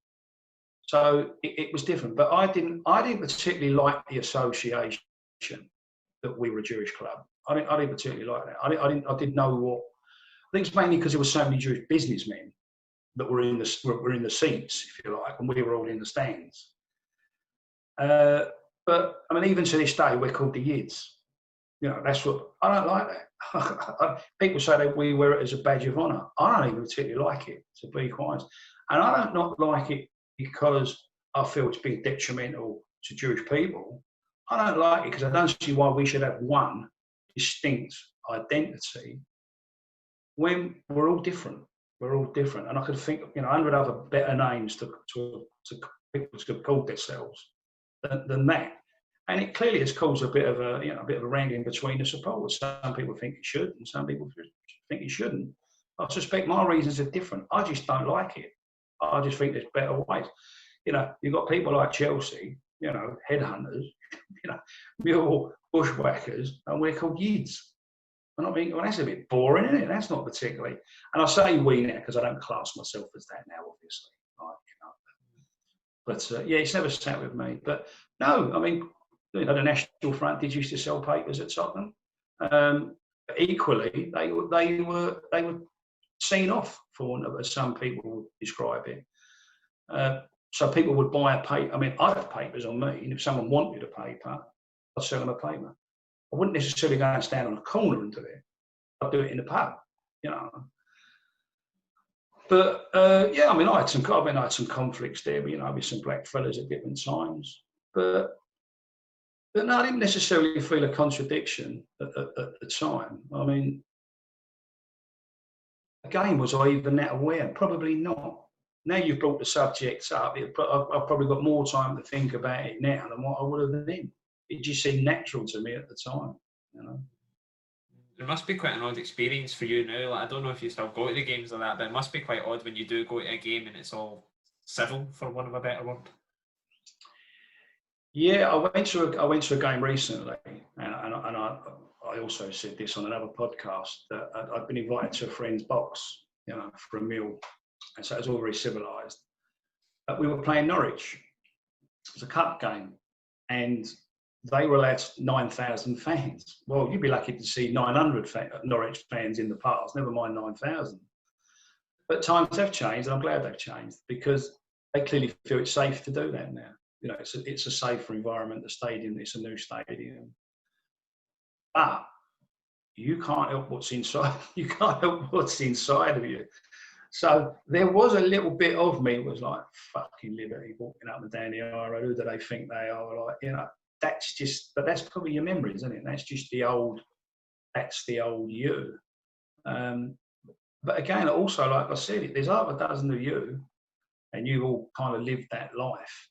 So it was different. But I didn't particularly like the association that we were a Jewish club. I didn't particularly like that. I didn't know what. I think it's mainly because there were so many Jewish businessmen that were in the seats, if you like, and we were all in the stands. But I mean, even to this day, we're called the Yids. You know, that's what I don't like that. People say that we wear it as a badge of honour. I don't even particularly like it, to be quite honest. And I don't not like it because I feel it's been detrimental to Jewish people. I don't like it because I don't see why we should have one distinct identity when we're all different. We're all different, and I could think, you know, 100 other better names to people to call themselves than that. And it clearly has caused a bit of a wrangling between the supporters. Some people think it should, and some people think it shouldn't. I suspect my reasons are different. I just don't like it. I just think there's better ways. You know, you've got people like Chelsea, you know, headhunters, you know, Millwall bushwhackers, and we're called Yids. And I mean, well, that's a bit boring, isn't it? That's not particularly. And I say we now because I don't class myself as that now, obviously. But yeah, it's never sat with me. But no, I mean, you know, the National Front did used to sell papers at Tottenham. Equally, they were seen off, for want of, as some people would describe it. So people would buy a paper. I mean, I'd have papers on me, and if someone wanted a paper, I'd sell them a paper. I wouldn't necessarily go and stand on a corner and do it. I'd do it in the pub, you know. But yeah, I mean, I had some conflicts there, you know, with some black fellas at different times. But no, I didn't necessarily feel a contradiction at the time. I mean, again, was I even that aware? Probably not. Now you've brought the subjects up, I've probably got more time to think about it now than what I would have then. It just seemed natural to me at the time, you know. It must be quite an odd experience for you now. Like, I don't know if you still go to the games or that, but it must be quite odd when you do go to a game and it's all civil, for want of a better word. Yeah, I went to a game recently, and I also said this on another podcast, that I'd been invited to a friend's box, you know, for a meal, and so it was all very civilised. But we were playing Norwich. It was a cup game, and they were allowed 9,000 fans. Well, you'd be lucky to see 900 Norwich fans in the past, never mind 9,000. But times have changed, and I'm glad they've changed, because they clearly feel it's safe to do that now. You know, it's a safer environment, the stadium, it's a new stadium. But you can't help what's inside. You can't help what's inside of you. So there was a little bit of me was like, fucking Liberty, walking up and down the high road. Who do they think they are? Like, you know, but that's probably your memories, isn't it? That's just the old you. But again, also, like I said, there's half a dozen of you, and you've all kind of lived that life.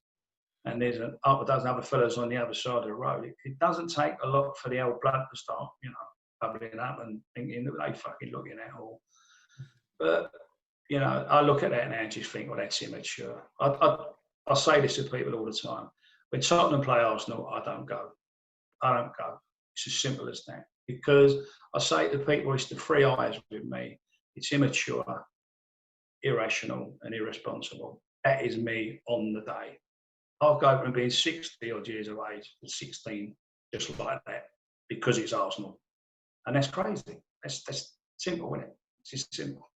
And there's half a dozen other fellas on the other side of the road. It doesn't take a lot for the old blood to start, you know, bubbling up and thinking that they fucking looking at all. But you know, I look at that now and just think, well, that's immature. I say this to people all the time. When Tottenham play Arsenal, I don't go. I don't go. It's as simple as that. Because I say to people, it's the three eyes with me. It's immature, irrational, and irresponsible. That is me on the day. I'll go from being 60 odd years of age to 16 just like that because it's Arsenal. And that's crazy. That's simple, isn't it? It's just simple.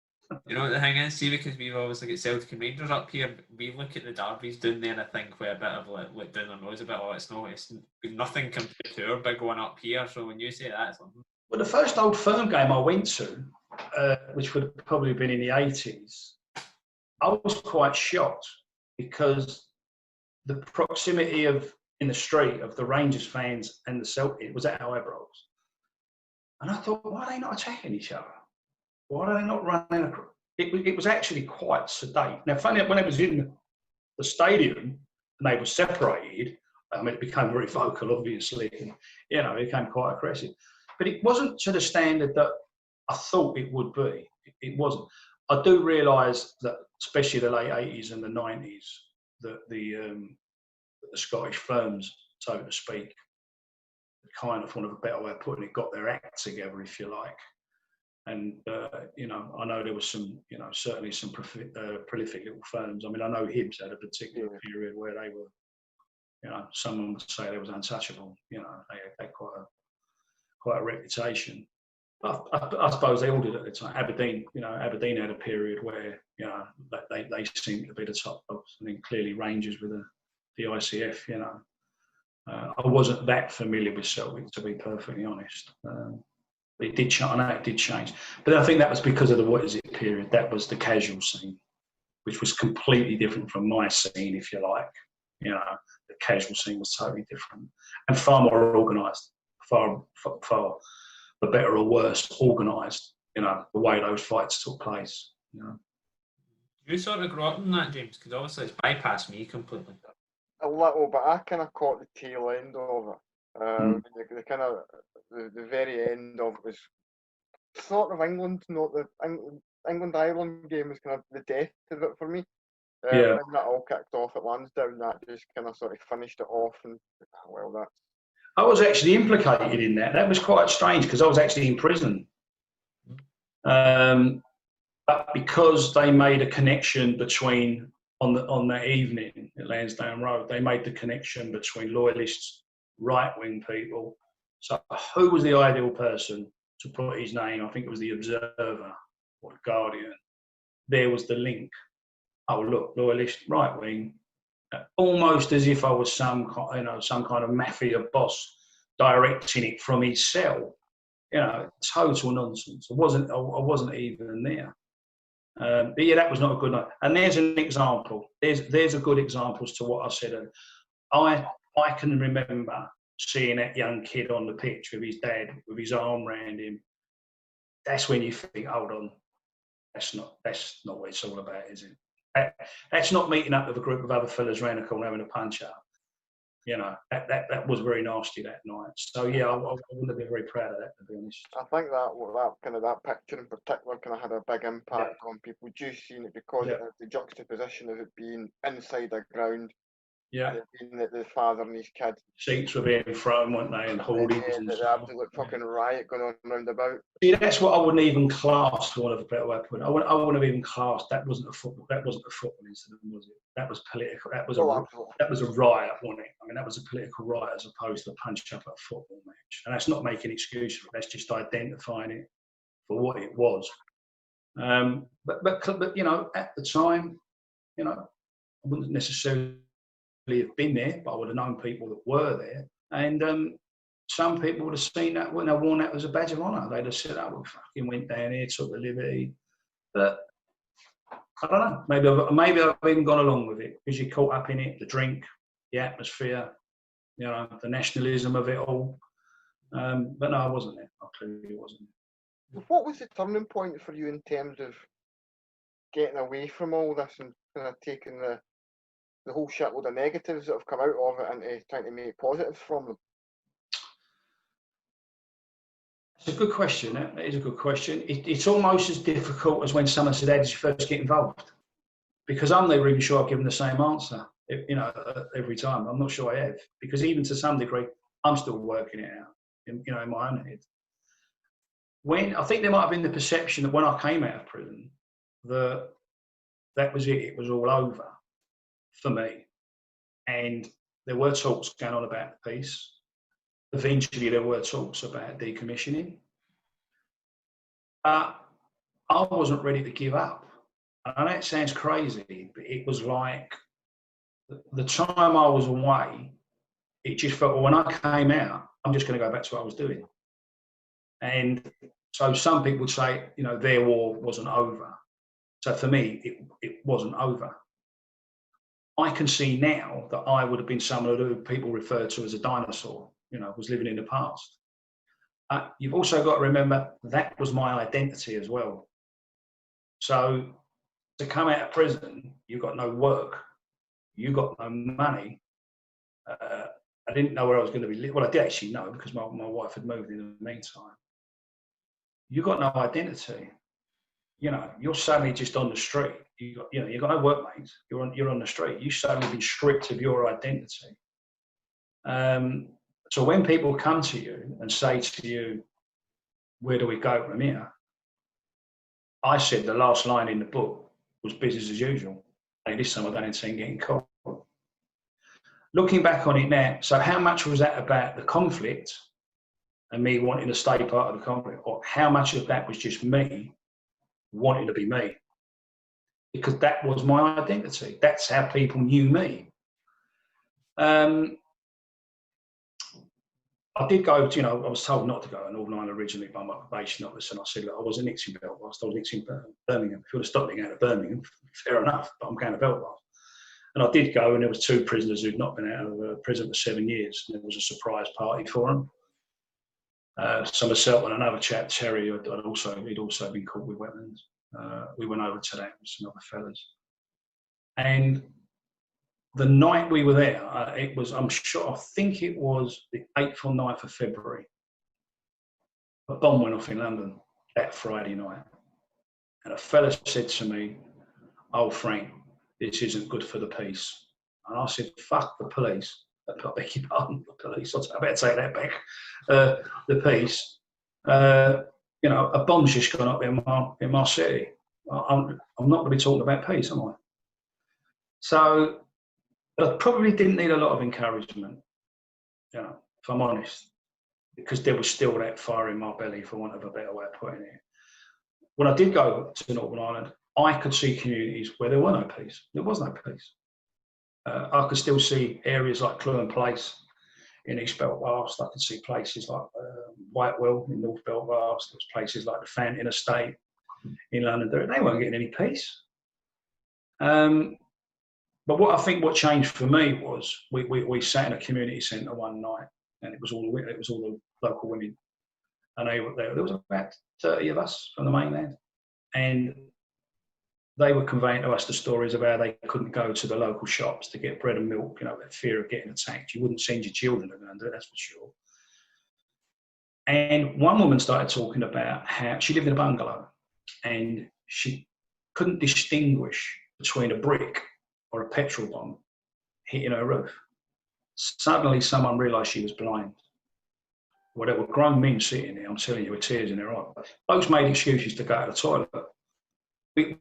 You know what the thing is, see, because we've always got Celtic and Rangers up here, we look at the derbies down there and I think with a bit of like down our nose a bit, it's nothing compared to our big one up here. So when you say that, it's like, well, the first Old Firm game I went to, which would have probably been in the 80s, I was quite shocked because the proximity of in the street of the Rangers fans and the Celtic was at our eyebrows. And I thought, why are they not attacking each other? Why are they not running across? It was actually quite sedate. Now, funny, when it was in the stadium and they were separated, I mean, it became very vocal, obviously, and, you know, it became quite aggressive. But it wasn't to the standard that I thought it would be. It wasn't. I do realise that, especially the late 80s and the 90s, that the Scottish firms, so to speak, kind of, for want of a better way of putting it, got their act together, if you like. And, you know, I know there was some, you know, certainly some prolific little firms. I mean, I know Hibs had a particular period where they were, you know, someone would say they was untouchable. You know, they had quite a reputation. I suppose they all did at the time. Aberdeen had a period where, you know, they seemed to be the top dogs. I mean, clearly Rangers with the ICF, you know. I wasn't that familiar with Celtic, to be perfectly honest. It did change. I know it did change, but I think that was because of the what is it period. That was the casual scene, which was completely different from my scene, if you like. You know, the casual scene was totally different and far more organised, far for better or worse organised. You know, the way those fights took place. You know, you sort of grew up in that, James, because obviously it's bypassed me completely. A little, but I kind of caught the tail end of it. The kind of the very end of it was sort of England, not the England-Ireland game was kind of the death of it for me. When that all kicked off at Lansdowne, that just kind of sort of finished it off, and well, that. I was actually implicated in that. That was quite strange because I was actually in prison. But because they made a connection between on that evening at Lansdowne Road, they made the connection between loyalists, right-wing people. So who was the ideal person to put his name? I think it was the Observer or the Guardian. There was the link. Oh, look, loyalist, right-wing. Almost as if I was some kind of mafia boss directing it from his cell. You know, total nonsense. I wasn't even there. But yeah, that was not a good night. And there's an example. There's a good example as to what I said. I can remember seeing that young kid on the pitch with his dad, with his arm around him. That's when you think, hold on, that's not what it's all about, is it? That's not meeting up with a group of other fellas around the corner having a punch up. You know, that was very nasty that night. So yeah, I wouldn't have been very proud of that, to be honest. I think that picture in particular kind of had a big impact on people just seeing it because of the juxtaposition of it being inside the ground. Yeah. Being the father and his kid. Sheets were being thrown, weren't they, and hoardings and the absolute fucking riot going on round about. See, that's what I wouldn't even class, for want of a better way of putting it. I wouldn't have even classed. That wasn't a football incident, was it? That was political. That was a riot, wasn't it? I mean, that was a political riot as opposed to a punch up at a football match. And that's not making excuses. That's just identifying it for what it was. But you know, at the time, you know, I wouldn't necessarily have been there, but I would have known people that were there. And some people would have seen that when they worn that as a badge of honour. They'd have said, oh, we fucking went down here, took the liberty. But I don't know. Maybe I've even gone along with it because you're caught up in it, the drink, the atmosphere, you know, the nationalism of it all. But no, I wasn't there. I clearly wasn't. What was the turning point for you in terms of getting away from all this and kind of taking the whole shitload of negatives that have come out of it and trying to make positives from them? It's a good question. That is a good question. It's almost as difficult as when someone said, "How did you first get involved?" Because I'm never even sure I've given the same answer, every time. I'm not sure I have, because even to some degree, I'm still working it out, in my own head. I think there might have been the perception that when I came out of prison, that was it. It was all over for me, and there were talks going on about peace. Eventually, there were talks about decommissioning. I wasn't ready to give up. And that sounds crazy, but it was like the time I was away, it just felt, well, when I came out, I'm just going to go back to what I was doing. And so some people would say, their war wasn't over. So for me, it wasn't over. I can see now that I would have been someone who people refer to as a dinosaur, was living in the past. You've also got to remember that was my identity as well. So to come out of prison, you've got no work, you've got no money. I didn't know where I was going to be. Well, I did actually know, because my wife had moved in the meantime. You've got no identity. You're suddenly just on the street. You've got no workmates. You're on the street. You've suddenly been stripped of your identity. So when people come to you and say to you, "Where do we go from here?" I said the last line in the book was business as usual. Hey, this time I don't intend getting caught. Looking back on it now, so how much was that about the conflict and me wanting to stay part of the conflict, or how much of that was just me wanting to be me? Because that was my identity. That's how people knew me. I did go, I was told not to go to Northern Ireland originally by my probation officer, and I said, look, I was in Nixon Belfast, I was in Birmingham. If you would have stopped me out of Birmingham, fair enough, but I'm going to Belfast. And I did go, and there was 2 prisoners who'd not been out of prison for 7 years. And there was a surprise party for them. So myself and another chap, Terry, he'd also been caught with weapons. We went over to that with some other fellas. And the night we were there, I think it was the 8th or 9th of February. A bomb went off in London that Friday night. And a fella said to me, "Oh, Frank, this isn't good for the peace." And I said, "Fuck the police." I beg your pardon, the police. I better take that back. The peace. A bomb's just gone up in my city. I'm not going to be talking about peace, am I? So I probably didn't need a lot of encouragement, if I'm honest, because there was still that fire in my belly, for want of a better way of putting it. When I did go to Northern Ireland, I could see communities where there were no peace. There was no peace. I could still see areas like Cloughan Place in East Belfast. I could see places like Whitewell in North Belfast. There was places like the Fountain Estate in London. They weren't getting any peace. But what changed for me was we sat in a community centre one night, and it was all the local women, and they were there. There was about 30 of us from the mainland, and they were conveying to us the stories of how they couldn't go to the local shops to get bread and milk. That fear of getting attacked. You wouldn't send your children to go and do it, that's for sure. And one woman started talking about how she lived in a bungalow, and she couldn't distinguish between a brick or a petrol bomb hitting her roof. Suddenly someone realised she was blind. Well, there were grown men sitting there, I'm telling you, with tears in their eyes. Folks made excuses to go to the toilet.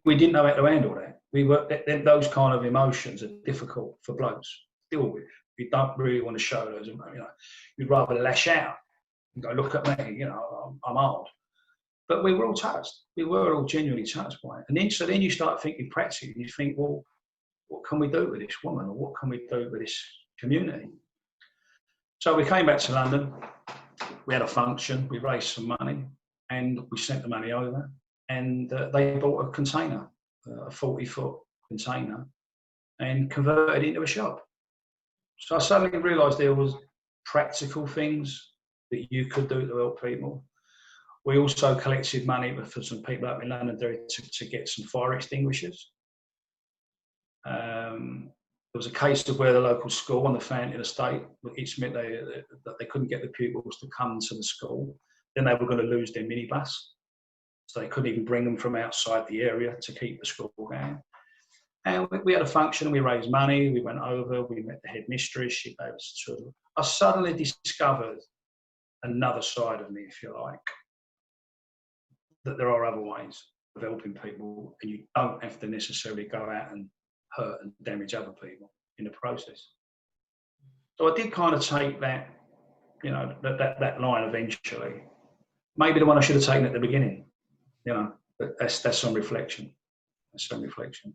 We didn't know how to handle that. Those kind of emotions are difficult for blokes to deal with. You don't really want to show those, you'd rather lash out and go, "Look at me, I'm old." But we were all touched. We were all genuinely touched by it. And then you start thinking practically, you think, well, what can we do with this woman, or what can we do with this community? So we came back to London, we had a function, we raised some money, and we sent the money over, and they bought a container, a 40-foot container, and converted it into a shop. So I suddenly realised there was practical things that you could do to help people. We also collected money for some people up in London to get some fire extinguishers. There was a case of where the local school on the Fountain Estate, it meant that they couldn't get the pupils to come to the school. then they were going to lose their minibus. So they couldn't even bring them from outside the area to keep the school going. And we had a function, we raised money, we went over, we met the headmistress, she gave us a tour. I suddenly discovered another side of me, if you like, that there are other ways of helping people, and you don't have to necessarily go out and hurt and damage other people in the process. So I did kind of take that, you know, that line eventually. Maybe the one I should have taken at the beginning, you know, but that's on reflection. That's on reflection.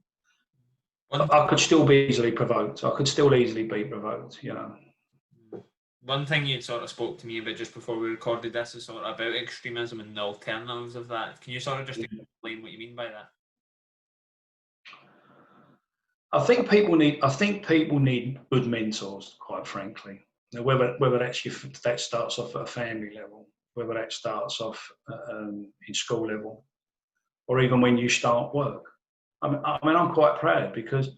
I could still be easily provoked. I could still easily be provoked, you know. One thing you sort of spoke to me about just before we recorded this is sort of about extremism and the alternatives of that. Can you sort of just explain what you mean by that? I think people need good mentors, quite frankly. Now, whether that starts off at a family level, whether that starts off in school level, or even when you start work. I mean, I'm quite proud because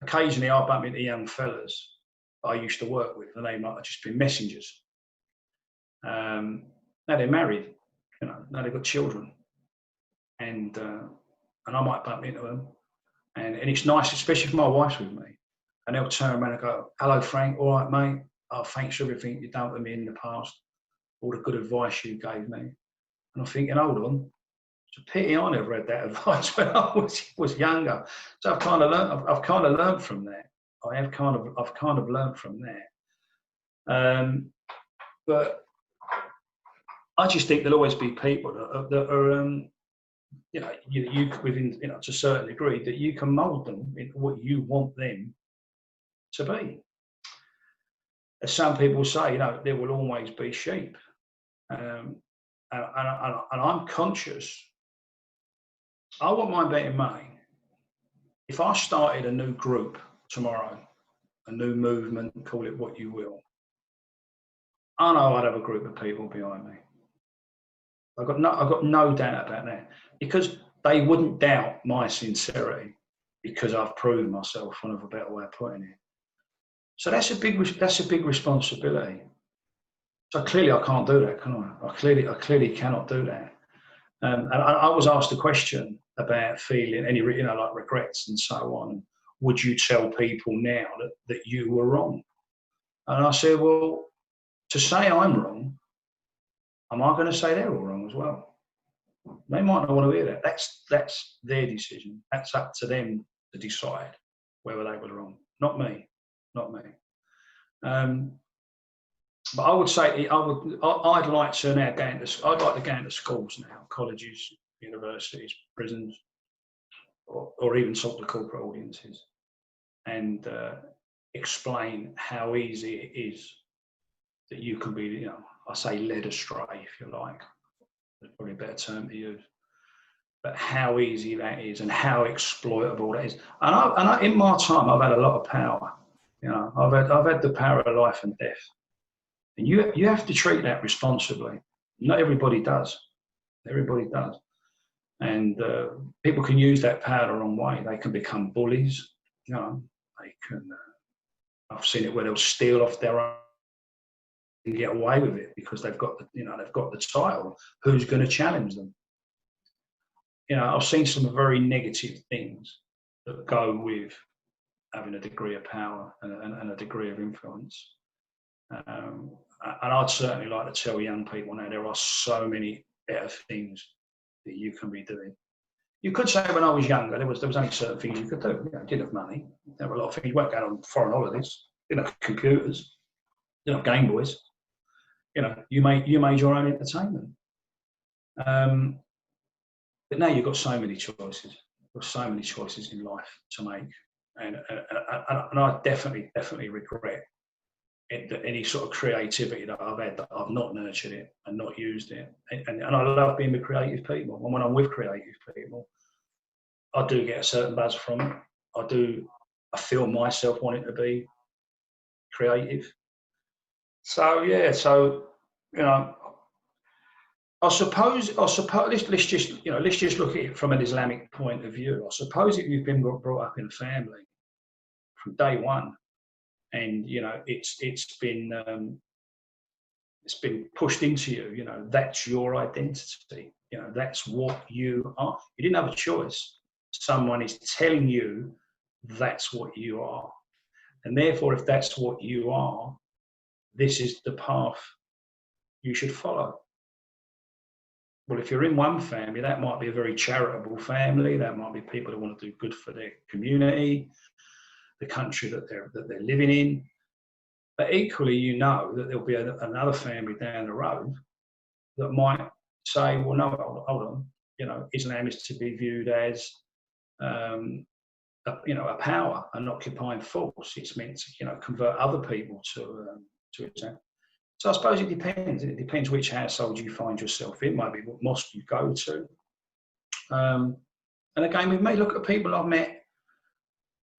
occasionally I bump into young fellas I used to work with, and they might have just been messengers. Now they're married, you know, now they've got children, and I might bump into them, and it's nice, especially if my wife's with me, and they'll turn around and go, "Hello, Frank, all right, mate? Oh, thanks for everything you've done for me in the past, all the good advice you gave me." And I'm thinking, hold on, it's a pity I never had that advice when I was younger. So I've kind of learned from that. I've kind of learned from that. But I just think there'll always be people that are you know, you within, you know, to a certain degree, that you can mould them into what you want them to be. As some people say, you know, there will always be sheep, and I'm conscious. I wouldn't mind betting money if I started a new group tomorrow, a new movement, call it what you will. I know I'd have a group of people behind me. I've got no doubt about that, because they wouldn't doubt my sincerity, because I've proved myself, one of a better way of putting it. So that's a big responsibility. So clearly I can't do that, can I? I clearly cannot do that. And I was asked a question about feeling any, you know, like regrets and so on. Would you tell people now that you were wrong? And I said, well, to say I'm wrong, am I going to say they're all wrong as well? They might not want to hear that. That's their decision. That's up to them to decide whether they were wrong. Not me. But I would say I'd like to now go into schools now, colleges, universities, prisons, or even talk to corporate audiences, and explain how easy it is that you can be, you know, I say led astray, if you like. There's probably a better term to use. But how easy that is, and how exploitable that is. And I, in my time, I've had a lot of power. You know, I've had the power of life and death. And you have to treat that responsibly. Not everybody does. Everybody does. And people can use that power the wrong way. They can become bullies. You know, they can. I've seen it where they'll steal off their own and get away with it because they've got the title. Who's going to challenge them? You know, I've seen some very negative things that go with having a degree of power and a degree of influence. And I'd certainly like to tell young people now, there are so many better things that you can be doing. You could say when I was younger, there was only certain things you could do. You know, you didn't have money. There were a lot of things. You weren't going on foreign holidays. You didn't have computers. You didn't have Game Boys. You know, you made your own entertainment. But now you've got so many choices. You've got so many choices in life to make, and I definitely regret any sort of creativity that I've had, that I've not nurtured it and not used it. And I love being with creative people. And when I'm with creative people, I do get a certain buzz from it. I feel myself wanting to be creative. So yeah, you know, I suppose let's just look at it from an Islamic point of view. I suppose if you've been brought up in a family from day one, and you know it's been it's been pushed into you, you know, that's your identity. You know, that's what you are. You didn't have a choice. Someone is telling you that's what you are. And therefore, if that's what you are, this is the path you should follow. Well, if you're in one family, that might be a very charitable family. That might be people who want to do good for their community, the country that they're living in. But equally, you know that there'll be another family down the road that might say, well, no, hold on, you know, Islam is to be viewed as, a power, an occupying force. It's meant to, you know, convert other people to Islam. So I suppose it depends. It depends which household you find yourself in. Maybe what mosque you go to. And again, with me, look at people I've met,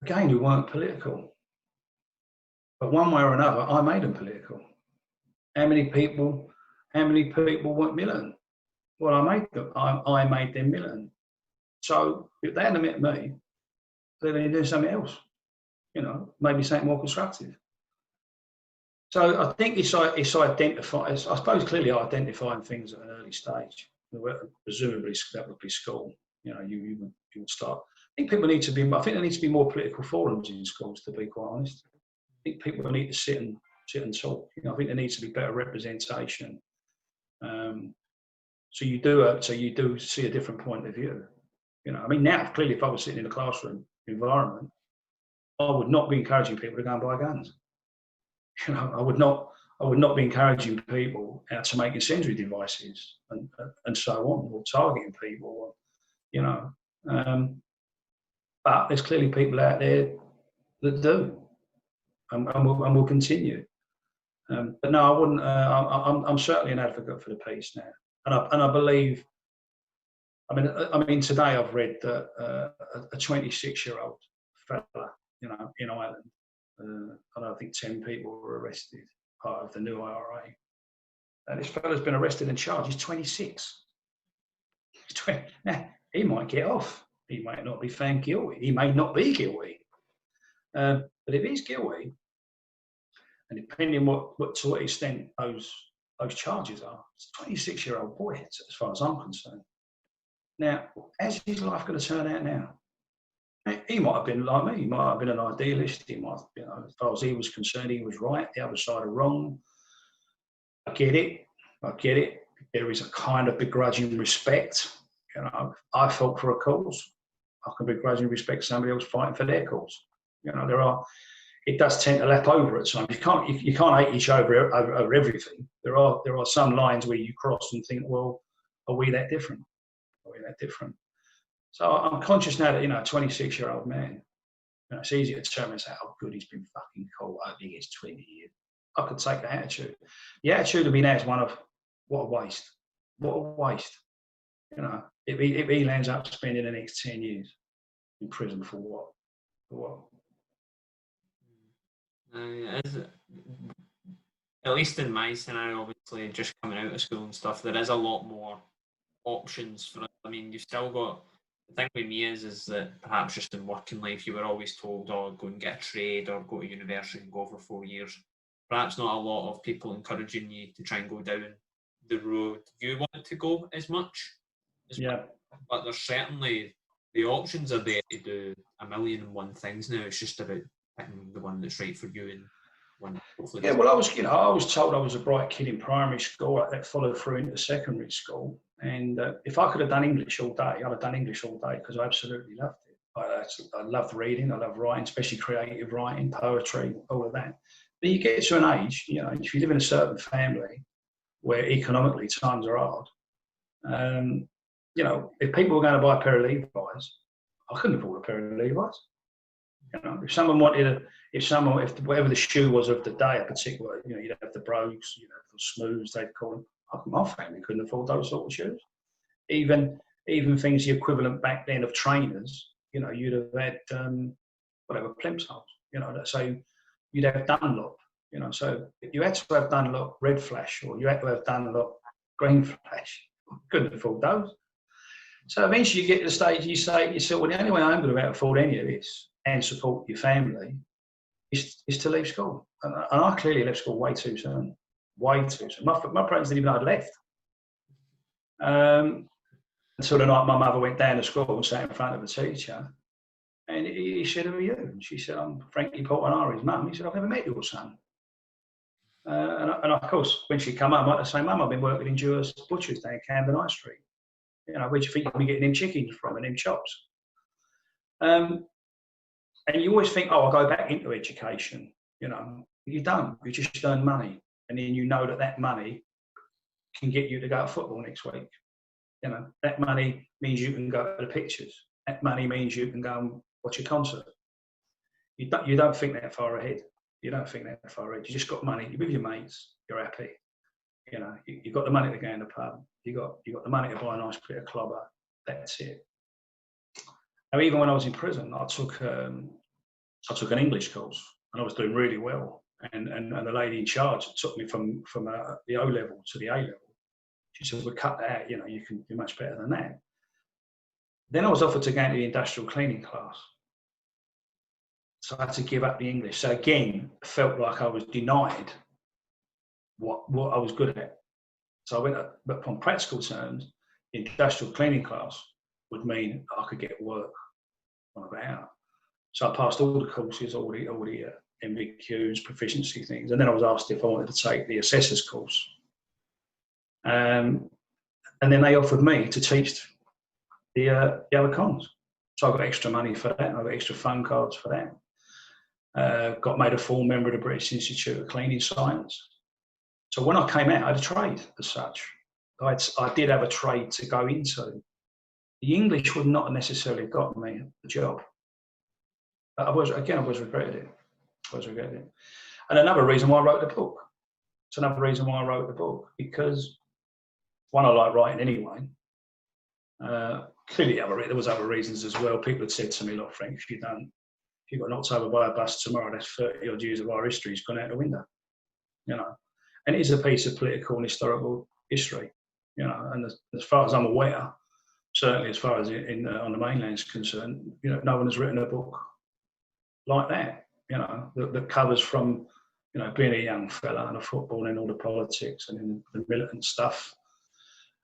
again, who weren't political. But one way or another, I made them political. How many people weren't militant? Well, I made them militant. So if they hadn't met me, they'd be doing something else. You know, maybe something more constructive. So I think it's identifying. I suppose clearly identifying things at an early stage. Presumably that would be school. You know, you would start. I think there needs to be more political forums in schools, to be quite honest. I think people need to sit and talk. You know, I think there needs to be better representation. So you do see a different point of view. You know, I mean, now clearly, if I was sitting in a classroom environment, I would not be encouraging people to go and buy guns. You know, I would not be encouraging people to make incendiary devices and so on, or targeting people, or, you know. But there's clearly people out there that do, and will continue. But no, I wouldn't. I'm certainly an advocate for the peace now, and I believe. I mean, today I've read that a 26-year-old fella, you know, in Ireland. I think 10 people were arrested, part of the new IRA. And this fella's been arrested and charged. He's 26. Now, he might get off. He might not be found guilty. He may not be guilty. But if he's guilty, and depending to what extent those charges are, it's a 26-year-old boy, as far as I'm concerned. Now, how's his life going to turn out now? He might have been like me. He might have been an idealist. He might, you know, as far as he was concerned, he was right. The other side are wrong. I get it. There is a kind of begrudging respect. You know, I fought for a cause. I can begrudgingly respect somebody else fighting for their cause. You know, it does tend to lap over at times. You can't hate each other over everything. There are some lines where you cross and think, well, are we that different? So I'm conscious now that, you know, a 26-year-old man, you know, it's easy to tell me, how good he's been fucking caught. I think it's 20 years. I could take the attitude. The attitude of me now is one of, what a waste. What a waste. You know, if he lands up spending the next 10 years in prison for what? At least in my scenario, obviously, just coming out of school and stuff, there is a lot more options for it. I mean, you've still got, the thing with me is that perhaps just in working life, you were always told, oh, go and get a trade or go to university and go for 4 years. Perhaps not a lot of people encouraging you to try and go down the road you want to go as much. But there's certainly, the options are there to do 1,000,001 things now. It's just about picking the one that's right for you and one hopefully. Yeah, well, I was told I was a bright kid in primary school. That followed through into secondary school. And if I could have done English all day, I'd have done English all day because I absolutely loved it. I loved reading, I loved writing, especially creative writing, poetry, all of that. But you get to an age, you know, if you live in a certain family where economically times are hard, you know, if people were going to buy a pair of Levi's, I couldn't afford a pair of Levi's. You know, if whatever the shoe was of the day, a particular, you know, you'd have the brogues, you'd have the smooths, they'd call them. My family couldn't afford those sort of shoes. Even things the equivalent back then of trainers, you know, you'd have had whatever plimsolls, you know. So you'd have Dunlop, you know. So you had to have Dunlop Red Flash, or you had to have Dunlop Green Flash. Couldn't afford those. So eventually you get to the stage you say to yourself, well, the only way I'm going to be able to afford any of this and support your family is to leave school. And I clearly left school way too soon. way too soon. My parents didn't even know I'd left. Until the night my mother went down to school and sat in front of the teacher, and he said, "Who are you?" And she said, "I'm Frank Portinari's mum." He said, "I've never met your son." And of course, when she come home, I say, "Mum, I've been working in Jewish butchers down Camden High Street. You know, where do you think you'll be getting them chickens from and them chops?" And you always think, "Oh, I'll go back into education." You know, you don't. You just earn money, and then you know that money can get you to go to football next week. You know, that money means you can go to the pictures. That money means you can go and watch a concert. You don't think that far ahead. You don't think that far ahead. You just got money. You're with your mates. You're happy. You know, you got the money to go in the pub. You got the money to buy a nice bit of clobber. That's it. Now, even when I was in prison, I took an English course, and I was doing really well. And the lady in charge took me from the O level to the A level. She said, "We'll cut that out. You know, you can do much better than that." Then I was offered to go into the industrial cleaning class. So I had to give up the English. So again, I felt like I was denied what I was good at. So I went up, but on practical terms, the industrial cleaning class would mean I could get work on about out. So I passed all the courses, all the MVQs, proficiency things. And then I was asked if I wanted to take the assessor's course. And then they offered me to teach the other cons. So I got extra money for that. I got extra phone cards for that. Got made a full member of the British Institute of Cleaning Science. So when I came out, I had a trade as such. I did have a trade to go into. The English would not necessarily have got me the job. I was regretted it. And another reason why I wrote the book. It's another reason why I wrote the book, because one, I like writing anyway. Clearly, there was other reasons as well. People had said to me, "Look, Frank, if you got knocked over by a bus tomorrow, that's 30 odd years of our history has gone out the window." You know, and it is a piece of political and historical history. You know, and as far as I'm aware, certainly as far as on the mainland is concerned, you know, no one has written a book like that. You know, that covers from, you know, being a young fella and a football and all the politics and the militant stuff.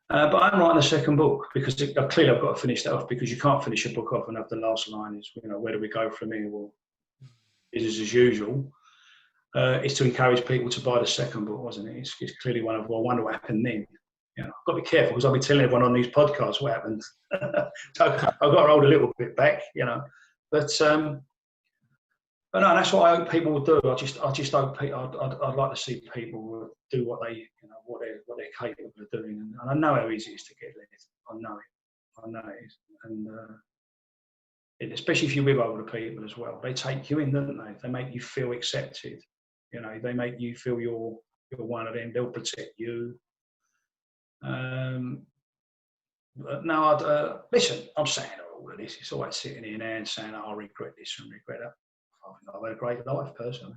But I'm writing a second book because clearly I've got to finish that off, because you can't finish a book off and have the last line is, you know, where do we go from here? Well, it is as usual. It's to encourage people to buy the second book, wasn't it? It's clearly one of, well, I wonder what happened then. You know, I've got to be careful because I'll be telling everyone on these podcasts what happened. So I've got to roll a little bit back, you know. But no, that's what I hope people will do. I just hope I'd like to see people do what they, you know, what they're capable of doing. And I know how easy it is to get led. I know it is. And especially if you're with older people as well, they take you in, don't they? They make you feel accepted. You know, they make you feel you're one of them. They'll protect you. But no, listen, I'm saying all of this. It's always sitting here now and saying, "Oh, I regret this and regret that." I think I've had a great life, personally.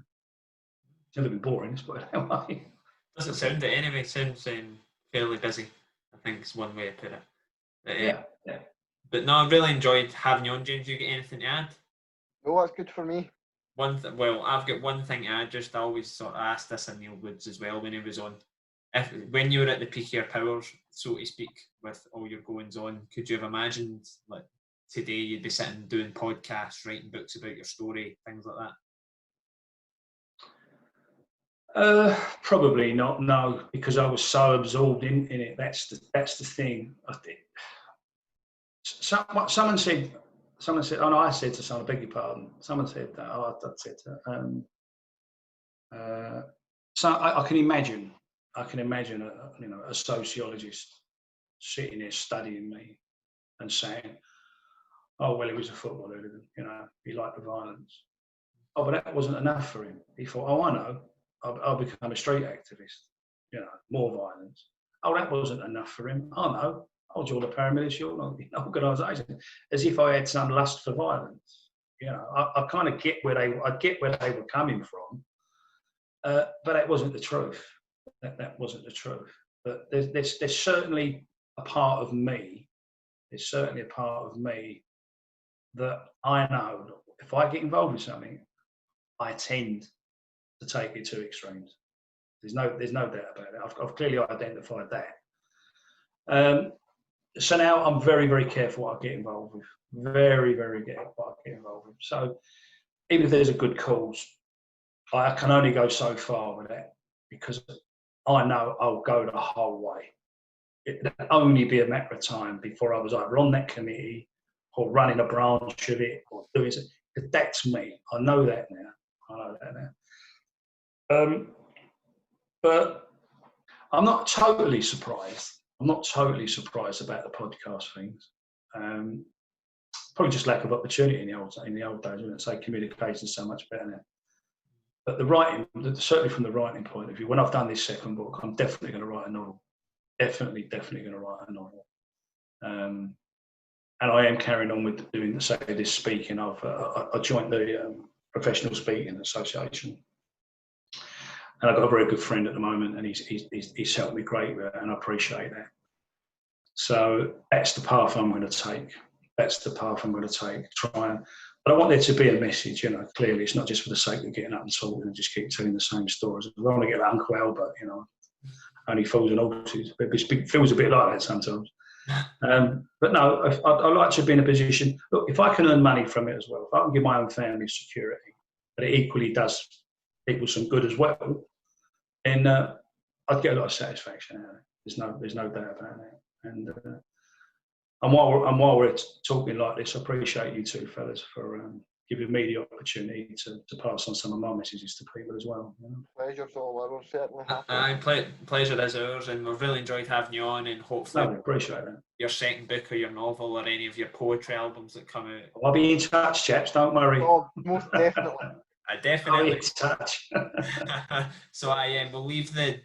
It's never been boring, let's put it that way. Doesn't sound it anyway. Sounds fairly busy, I think is one way to put it. Yeah. But no, I really enjoyed having you on, James. You got anything to add? No, that's good for me. Well, I've got one thing to add. I always sort of asked this of Neil Woods as well when he was on. When you were at the peak of your powers, so to speak, with all your goings on, could you have imagined, like, today you'd be sitting doing podcasts, writing books about your story, things like that? Probably not. No, because I was so absorbed in it. That's the thing. I think someone said. Oh no, I said to someone, I beg your pardon. Someone said that. Oh, I said that. So I can imagine. A sociologist sitting there studying me and saying, "Oh well, he was a football hooligan. You know, he liked the violence." Oh, but that wasn't enough for him. He thought, "Oh, I know. I'll become a street activist. You know, more violence." Oh, that wasn't enough for him. Oh no, I'll join the paramilitary organisation, as if I had some lust for violence. You know, I kind of get where they were coming from, but that wasn't the truth. That wasn't the truth. But there's certainly a part of me. There's certainly a part of me that I know that if I get involved with something, I tend to take it to extremes. There's no doubt about it. I've clearly identified that. So now I'm very, very careful what I get involved with. Very, very careful what I get involved with. So even if there's a good cause, I can only go so far with that because I know I'll go the whole way. It'll only be a matter of time before I was either on that committee or running a branch of it or doing it. Because that's me. I know that now. But I'm not totally surprised. I'm not totally surprised about the podcast things. Probably just lack of opportunity in the old days. I wouldn't say communication's so much better now. But the writing, certainly from the writing point of view, when I've done this second book, I'm definitely going to write a novel. Definitely going to write a novel. And I am carrying on with doing, say, this speaking. I joined the Professional Speaking Association. And I've got a very good friend at the moment, and he's helped me great with it, and I appreciate that. So that's the path I'm going to take. But I want there to be a message, clearly. It's not just for the sake of getting up and talking and just keep telling the same stories. I don't want to get like Uncle Albert, only fools and horses. It feels a bit like that sometimes. But no, I'd like to be in a position, look, if I can earn money from it as well, if I can give my own family security, but it equally does people some good as well, then I'd get a lot of satisfaction out of it. There's no doubt about that. And while we're talking like this, I appreciate you two fellas for giving me the opportunity to pass on some of my messages to people as well. Pleasure's all ours, certainly happy. Pleasure is ours, and we've really enjoyed having you on, and hopefully appreciate that. Your second book or your novel or any of your poetry albums that come out. I'll be in touch, chaps, don't worry. Oh, most definitely. I definitely. I'll be in touch. So I will leave the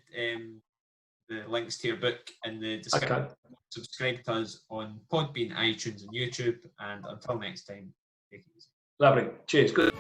links to your book in the description. Okay. Subscribe to us on Podbean, iTunes and YouTube, and until next time, take it easy. Lovely. Cheers. Good.